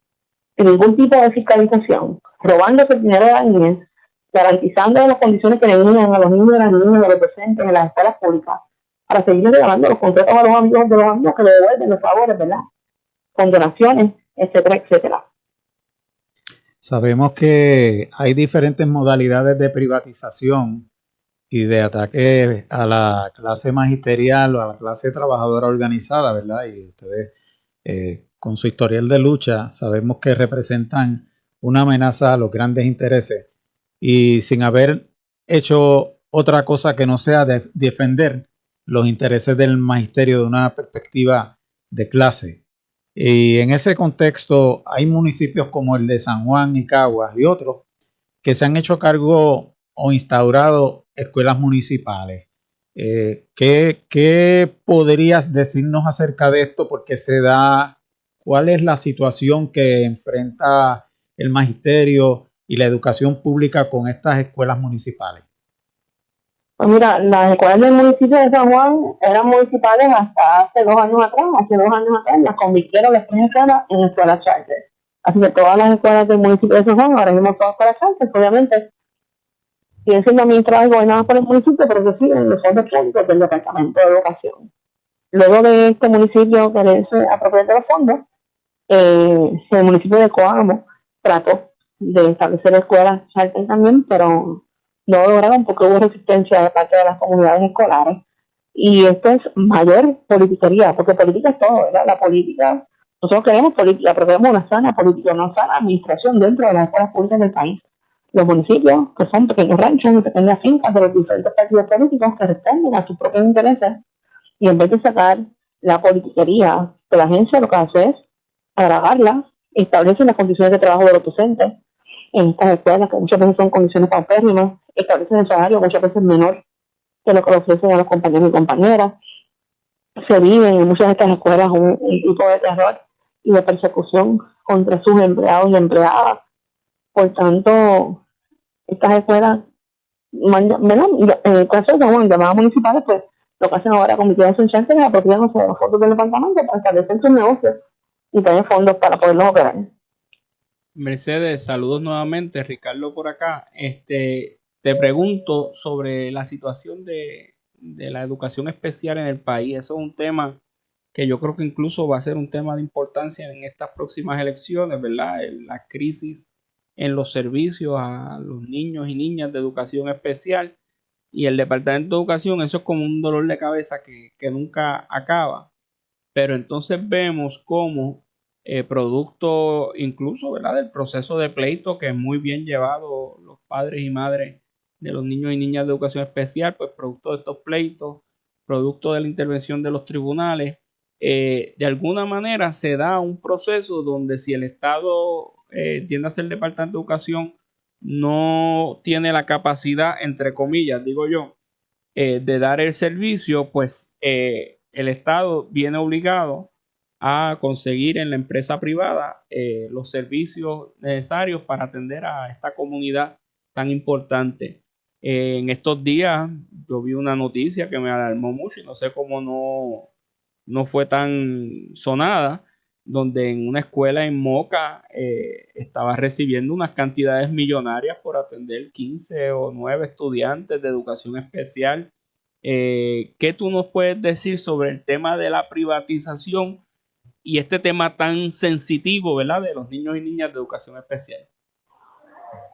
sin ningún tipo de fiscalización, robándose el dinero de la niñez, garantizando las condiciones que le dan a los niños y a las niñas de los docentes en las escuelas públicas, para seguir regalando los contratos a los amigos de los amigos que le devuelven los favores, ¿verdad? Con donaciones, etcétera, etcétera. Sabemos que hay diferentes modalidades de privatización y de ataque a la clase magisterial o a la clase trabajadora organizada, ¿verdad? Y ustedes, con su historial de lucha, sabemos que representan una amenaza a los grandes intereses y sin haber hecho otra cosa que no sea defender los intereses del magisterio de una perspectiva de clase. Y en ese contexto hay municipios como el de San Juan y Caguas y otros que se han hecho cargo o instaurado escuelas municipales. ¿Qué podrías decirnos acerca de esto? ¿Por qué se da? ¿Cuál es la situación que enfrenta el magisterio y la educación pública con estas escuelas municipales? Pues mira, las escuelas del municipio de San Juan eran municipales hasta hace 2 años atrás. Hace 2 años atrás las convirtieron las 3 escuelas en escuelas charter. Así que todas las escuelas del municipio de San Juan ahora mismo son escuelas charter, obviamente siguen siendo administradas y gobernadas por el municipio, pero reciben los fondos públicos del Departamento de Educación. luego de este municipio quererse apropiar de los fondos, el municipio de Coamo trató de establecer escuelas charter también, pero no lo lograron porque hubo resistencia de parte de las comunidades escolares. Y esto es mayor politiquería, porque política es todo, ¿verdad? La política, nosotros queremos política, pero queremos una sana política, una sana administración dentro de las escuelas públicas del país. Los municipios, que son pequeños ranchos y pequeñas fincas de los diferentes partidos políticos que responden a sus propios intereses, y en vez de sacar la politiquería de la agencia, lo que hace es agravarla, establece las condiciones de trabajo de los docentes en estas escuelas, que muchas veces son condiciones paupérrimas, establecen el salario muchas veces menor que lo que le ofrecen a los compañeros y compañeras. Se vive en muchas de estas escuelas un tipo de terror y de persecución contra sus empleados y empleadas. Por tanto, estas escuelas, en el caso de llamadas municipales, pues lo que hacen ahora convirtiéndose en charter es apropiándose de los fondos del departamento para establecer sus negocios y tener fondos para poderlos operar. Mercedes, saludos nuevamente, Ricardo por acá. Te pregunto sobre la situación de la educación especial en el país. Eso es un tema que yo creo que incluso va a ser un tema de importancia en estas próximas elecciones, ¿verdad? La crisis en los servicios a los niños y niñas de educación especial y el Departamento de Educación, eso es como un dolor de cabeza que nunca acaba. Pero entonces vemos cómo producto incluso, ¿verdad?, del proceso de pleito que es muy bien llevado los padres y madres de los niños y niñas de educación especial, pues producto de estos pleitos, producto de la intervención de los tribunales, de alguna manera se da un proceso donde si el Estado, entiéndase el Departamento de Educación, no tiene la capacidad, entre comillas, digo yo, de dar el servicio, pues el Estado viene obligado a conseguir en la empresa privada los servicios necesarios para atender a esta comunidad tan importante. En estos días yo vi una noticia que me alarmó mucho y no sé cómo no fue tan sonada, donde en una escuela en Moca estaba recibiendo unas cantidades millonarias por atender 15 o 9 estudiantes de educación especial. ¿Qué tú nos puedes decir sobre el tema de la privatización y este tema tan sensitivo, ¿verdad?, de los niños y niñas de educación especial?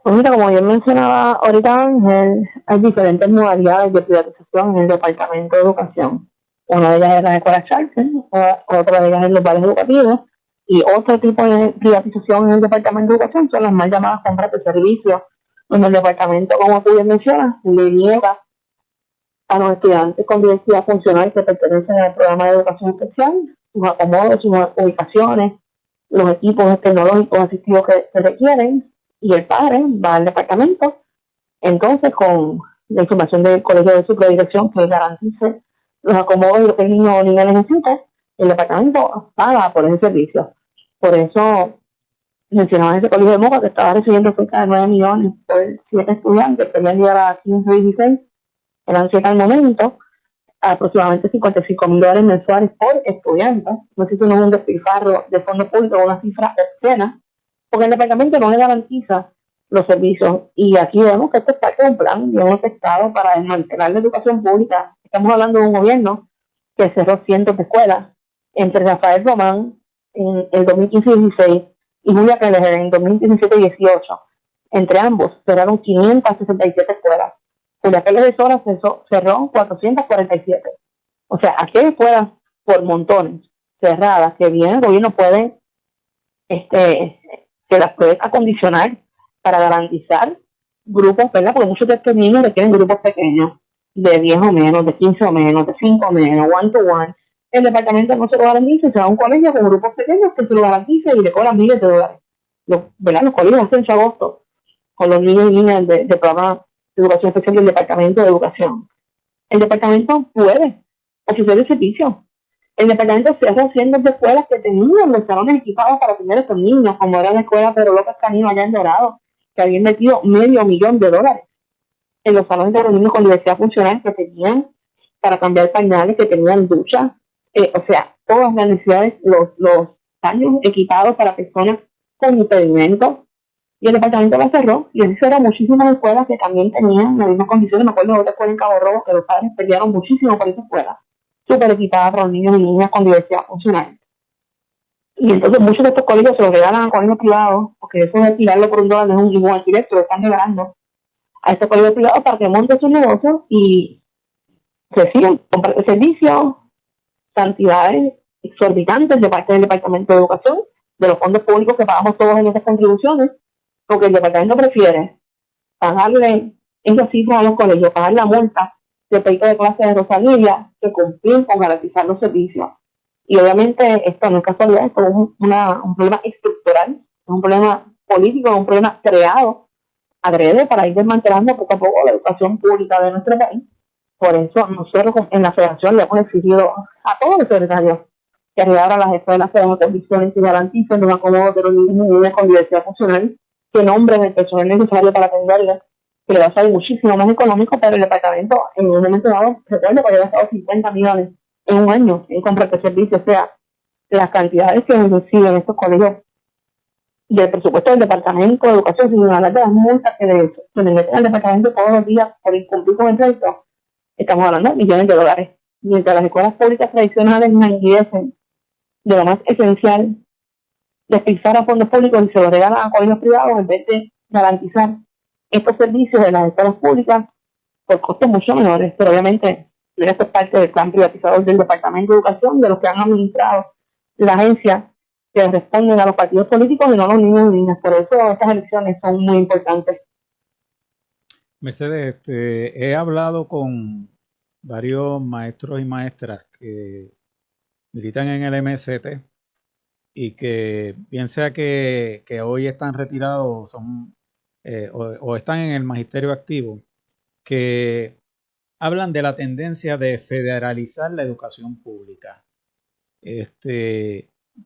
Pues mira, como yo mencionaba ahorita, Ángel, hay diferentes modalidades de privatización en el Departamento de Educación. Una de ellas es las escuelas charter, otra de ellas es los bares educativos, y otro tipo de privatización en el Departamento de Educación son las mal llamadas compras de servicios, donde el departamento, como tú bien mencionas, le niega a los estudiantes con diversidad funcional que pertenecen al programa de educación especial sus acomodos, sus ubicaciones, los equipos tecnológicos asistivos que requieren, y el padre va al departamento, entonces con la información del colegio de su predilección que garantice los acomodos y lo que el niño o niña necesita, el departamento paga por ese servicio. Por eso mencionaba ese colegio de Moca que estaba recibiendo cerca de 9 millones por 7 estudiantes, que querían llegar a 15 o 16, eran 7 al momento, aproximadamente $55,000 mensuales por estudiante. No sé si no es un despilfarro de fondos públicos o una cifra obscena, porque el departamento no le garantiza los servicios. Y aquí vemos que esto es parte de un plan de un Estado para desmantelar la educación pública. Estamos hablando de un gobierno que cerró cientos de escuelas, entre Rafael Román en el 2015-16 y Julia Kelleher en 2017-18. Entre ambos cerraron 567 escuelas. Julia Kelleher sola cerró 447. O sea, aquí hay escuelas por montones cerradas que bien el gobierno puede que las puede acondicionar para garantizar grupos, ¿verdad? Porque muchos de estos niños requieren grupos pequeños, de 10 o menos, de 15 o menos, de 5 o menos, one to one. El departamento no se lo garantiza, se va a un colegio con grupos pequeños que se lo garantiza y le cobran miles de dólares. Los colegios hacen agosto con los niños y niñas de programa de educación especial del Departamento de Educación. El departamento puede ofrecer el servicio. El departamento cerró cientos de escuelas que tenían los salones equipados para atender a estos niños, como era la escuela Pedro López Canino allá en Dorado, que había invertido $500,000 en los salones de los niños con diversidad funcional que tenían para cambiar pañales, que tenían ducha, o sea, todas las necesidades, los baños equipados para personas con impedimentos. Y el departamento la cerró, y así cerró muchísimas escuelas que también tenían las mismas condiciones. Me acuerdo de otra escuela en Cabo Rojo que los padres pelearon muchísimo por esa escuela, súper equipada para los niños y niñas con diversidad funcional. Y entonces muchos de estos colegios se los regalan a colegios privados, porque eso de alquilarlo por $1 no es un alquiler, se lo están regalando a estos colegios privados para que monten sus negocios y reciban servicios, cantidades exorbitantes de parte del Departamento de Educación, de los fondos públicos que pagamos todos en esas contribuciones, porque el departamento prefiere pagarle esas cifras a los colegios, pagar la multa de pedido de clases de Rosalía, que cumplir con garantizar los servicios. Y obviamente esto no es casualidad, esto es un problema estructural, es un problema político, es un problema creado adrede para ir desmantelando poco a poco la educación pública de nuestro país. Por eso nosotros en la federación le hemos exigido a todos los secretarios que reabran las escuelas con condiciones que garanticen un acomodo de los niños y niñas con diversidad funcional, que nombren el personal necesario para atenderles, que le va a salir muchísimo más económico, pero el departamento en un momento dado, recuerdo que había gastado 50 millones en un año en comprar este servicio, o sea, las cantidades que reciben estos colegios del presupuesto del Departamento de Educación, sin hablar de las multas que le meten al departamento todos los días por incumplir con el proyecto, estamos hablando de millones de dólares. Mientras las escuelas públicas tradicionales languidecen de lo más esencial, despilfar a fondos públicos y se los regalan a colegios privados en vez de garantizar estos servicios de las escuelas públicas por costos mucho menores, pero obviamente esto es parte del plan privatizador del Departamento de Educación, de los que han administrado la agencia que responden a los partidos políticos y no a los niños y niñas. Por eso estas elecciones son muy importantes. Mercedes, he hablado con varios maestros y maestras que militan en el MST y que bien sea que hoy están retirados o están en el magisterio activo, que hablan de la tendencia de federalizar la educación pública.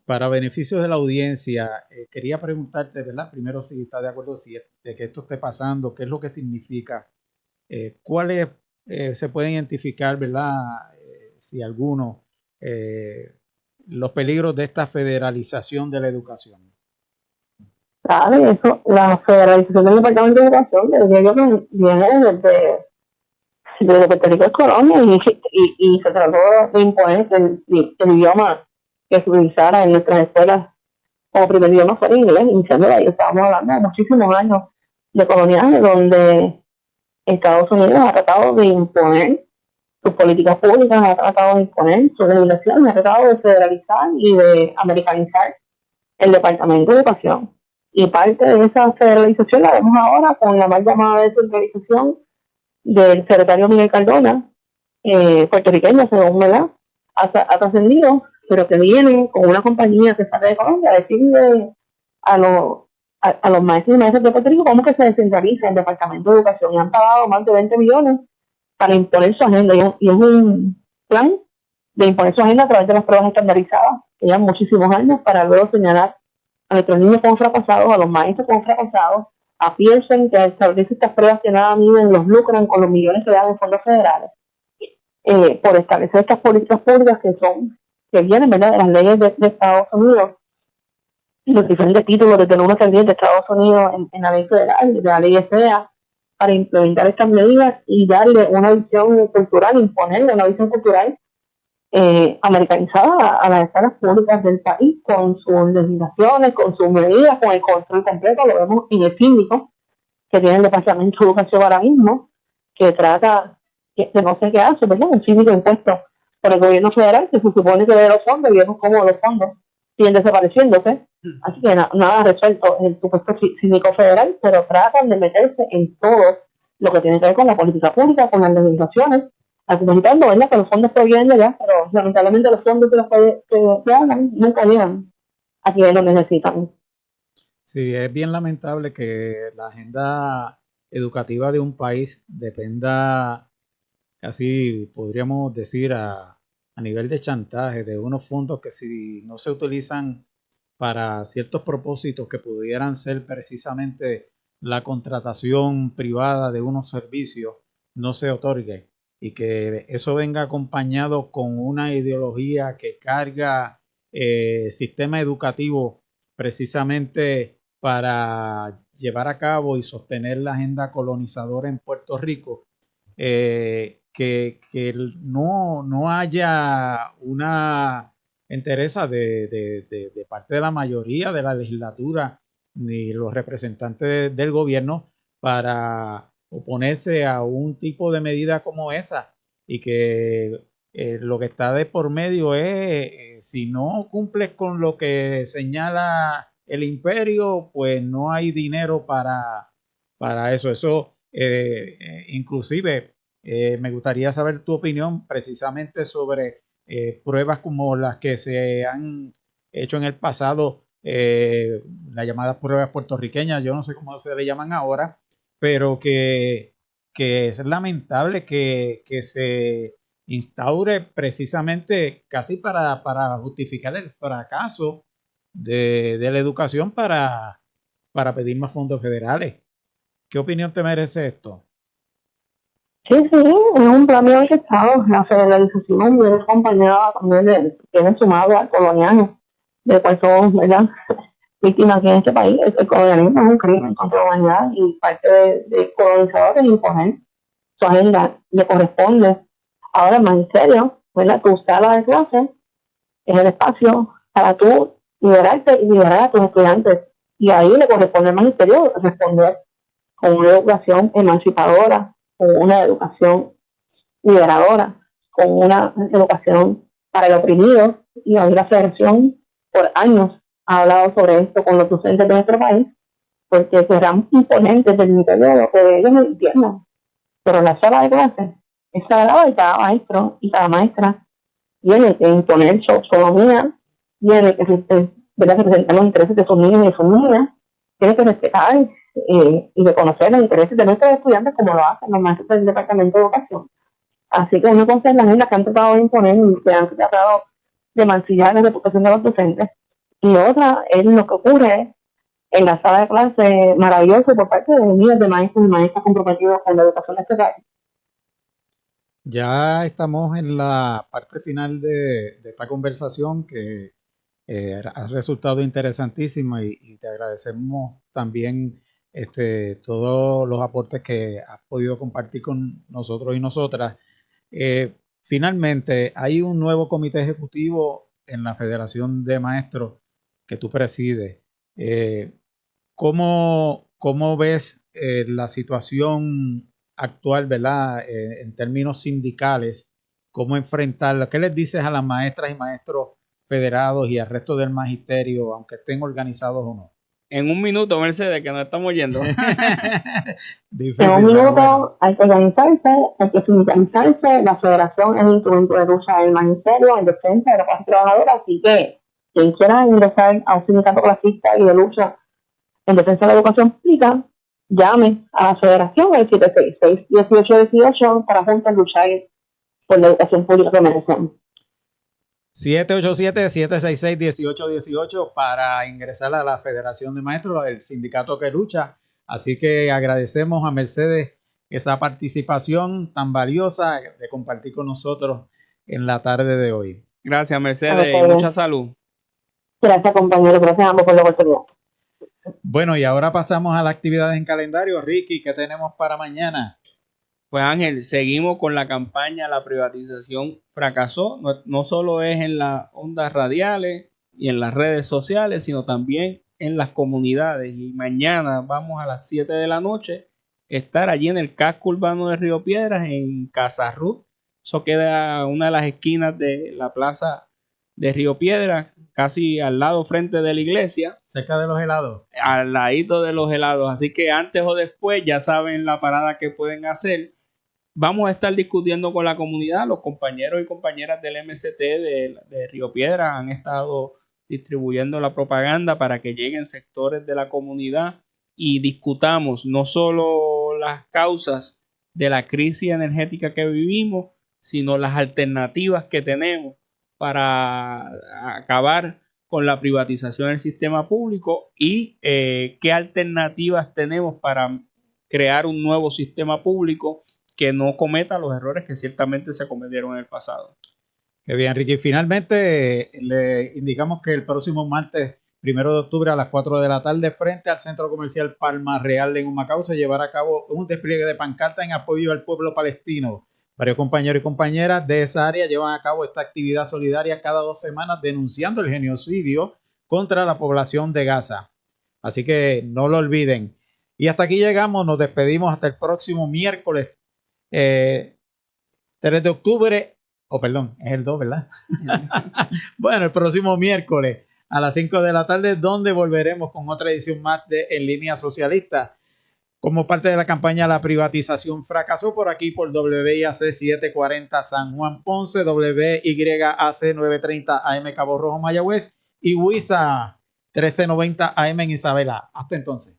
Para beneficio de la audiencia, quería preguntarte, ¿verdad? Primero, si estás de acuerdo de que esto esté pasando, qué es lo que significa, cuáles se pueden identificar, ¿verdad? Si alguno, los peligros de esta federalización de la educación. Claro, eso, la federalización del Departamento de Educación, desde yo viene desde Puerto Rico es colonia y se trató de imponer que el idioma que se utilizara en nuestras escuelas como primer idioma fuera inglés, iniciando ahí estábamos hablando de muchísimos años de coloniaje donde Estados Unidos ha tratado de imponer sus políticas públicas, ha tratado de imponer sus legislaciones, ha tratado de federalizar y de americanizar el Departamento de Educación. Y parte de esa federalización la vemos ahora con la mal llamada descentralización del secretario Miguel Cardona, puertorriqueño, según ¿verdad? Ha trascendido, pero que viene con una compañía que sale de Colombia a decirle a los maestros y maestras de Puerto Rico cómo que se descentraliza el Departamento de Educación y han pagado más de 20 millones para imponer su agenda y es un plan de imponer su agenda a través de las pruebas estandarizadas que llevan muchísimos años para luego señalar a nuestros niños como fracasados, a los maestros como fracasados, a Pearson que establece estas pruebas que nada miden, los lucran con los millones que dan en fondos federales, por establecer estas políticas públicas que vienen, ¿verdad?, de las leyes de Estados Unidos, los diferentes títulos desde el 1 hasta el 10 de Estados Unidos en la ley federal, de la ley SEA, para implementar estas medidas y darle una visión cultural, imponerle una visión cultural americanizada a las escuelas públicas del país, con sus legislaciones, con sus medidas, con el control completo. Lo vemos en el síndico que tiene el Departamento de Educación ahora mismo, que trata, que no sé qué hace, ¿verdad? Un síndico impuesto por el gobierno federal, que se supone que de los fondos, y vemos cómo los fondos siguen desapareciéndose. Así que nada resuelto en el supuesto síndico federal, pero tratan de meterse en todo lo que tiene que ver con la política pública, con las legislaciones, argumentando, ¿verdad?, que los fondos provienen de allá, pero lamentablemente los fondos de los que hablan nunca llegan a quienes lo necesitan. Sí, es bien lamentable que la agenda educativa de un país dependa, así podríamos decir, a nivel de chantaje, de unos fondos que si no se utilizan para ciertos propósitos que pudieran ser precisamente la contratación privada de unos servicios, no se otorgue, y que eso venga acompañado con una ideología que carga sistema educativo precisamente para llevar a cabo y sostener la agenda colonizadora en Puerto Rico, no haya una entereza de parte de la mayoría de la legislatura ni los representantes del gobierno para oponerse a un tipo de medida como esa, y que lo que está de por medio es, si no cumples con lo que señala el imperio, pues no hay dinero para eso. Inclusive, me gustaría saber tu opinión precisamente sobre pruebas como las que se han hecho en el pasado, las llamadas pruebas puertorriqueñas, yo no sé cómo se le llaman ahora, pero que es lamentable que se instaure precisamente casi para justificar el fracaso de la educación para pedir más fondos federales. ¿Qué opinión te merece esto? Sí, es un plan bien orquestado. La federalización viene acompañada también viene sumado al colonialismo, del cual somos, ¿verdad?, víctimas aquí en este país. El colonialismo es un crimen contra la humanidad y parte de colonizadores imponer su agenda. Le corresponde ahora al magisterio, ¿verdad?, tu sala de clase es el espacio para tú liberarte y liberar a tus estudiantes. Y ahí le corresponde al magisterio responder con una educación emancipadora, con una educación liberadora, con una educación para el oprimido. Y hoy la Federación por años ha hablado sobre esto con los docentes de nuestro país, porque serán imponentes del interior lo que ellos no entiendan. Pero la sala de clase es sagrada y cada maestro y cada maestra tiene que imponer su autonomía, tiene que representar los intereses de sus niños y de sus niñas, tiene que respetar y reconocer los intereses de nuestros estudiantes como lo hacen los maestros del Departamento de Educación. Así que una cosa es las reglas que han tratado de imponer y que han tratado de mancillar la reputación de los docentes, y otra es lo que ocurre en la sala de clase maravilloso por parte de miles de maestros y maestras comprometidos con la educación de este país. Ya estamos en la parte final de esta conversación que ha resultado interesantísima, y te agradecemos también todos los aportes que has podido compartir con nosotros y nosotras. Finalmente, hay un nuevo comité ejecutivo en la Federación de Maestros que tú presides. ¿Cómo ves la situación actual, ¿verdad? En términos sindicales, ¿cómo enfrentarla? ¿Qué les dices a las maestras y maestros federados y al resto del magisterio, aunque estén organizados o no? En un minuto, Mercedes, que nos estamos yendo. En un minuto hay que organizarse, hay que sindicalizarse. La federación es el instrumento de lucha del magisterio en defensa de la clase trabajadora, así que quien quiera ingresar a un sindicato clasista y de lucha en defensa de la educación pública, llame a la federación al 766-1818 para juntos luchar por la educación pública que merecemos. 787-766-1818 para ingresar a la Federación de Maestros, el sindicato que lucha. Así que agradecemos a Mercedes esa participación tan valiosa de compartir con nosotros en la tarde de hoy. Gracias, Mercedes, y mucha salud. Gracias, compañero. Gracias a ambos por la oportunidad. Bueno, y ahora pasamos a las actividades en calendario. Ricky, ¿qué tenemos para mañana? Pues Ángel, seguimos con la campaña La privatización fracasó. No solo es en las ondas radiales y en las redes sociales, sino también en las comunidades. Y mañana vamos a las 7 de la noche estar allí en el casco urbano de Río Piedras, en Casa Ruth. Eso queda a una de las esquinas de la plaza de Río Piedras, casi al lado frente de la iglesia. Cerca de los helados. Al ladito de los helados. Así que antes o después ya saben la parada que pueden hacer. Vamos a estar discutiendo con la comunidad. Los compañeros y compañeras del MCT de Río Piedras han estado distribuyendo la propaganda para que lleguen sectores de la comunidad y discutamos no solo las causas de la crisis energética que vivimos, sino las alternativas que tenemos para acabar con la privatización del sistema público y qué alternativas tenemos para crear un nuevo sistema público que no cometa los errores que ciertamente se cometieron en el pasado. Qué bien, Ricky. Finalmente le indicamos que el próximo martes 1 de octubre a las 4 de la tarde, frente al Centro Comercial Palma Real en Humacao, se llevará a cabo un despliegue de pancarta en apoyo al pueblo palestino. Varios compañeros y compañeras de esa área llevan a cabo esta actividad solidaria cada 2 semanas denunciando el genocidio contra la población de Gaza. Así que no lo olviden. Y hasta aquí llegamos, nos despedimos hasta el próximo miércoles 3 de octubre, perdón, es el 2, ¿verdad? Bueno, el próximo miércoles a las 5 de la tarde, donde volveremos con otra edición más de En Línea Socialista. Como parte de la campaña La Privatización Fracasó, por aquí por WIAC 740 San Juan Ponce, WYAC 930 AM Cabo Rojo Mayagüez y WISA 1390 AM en Isabela. Hasta entonces.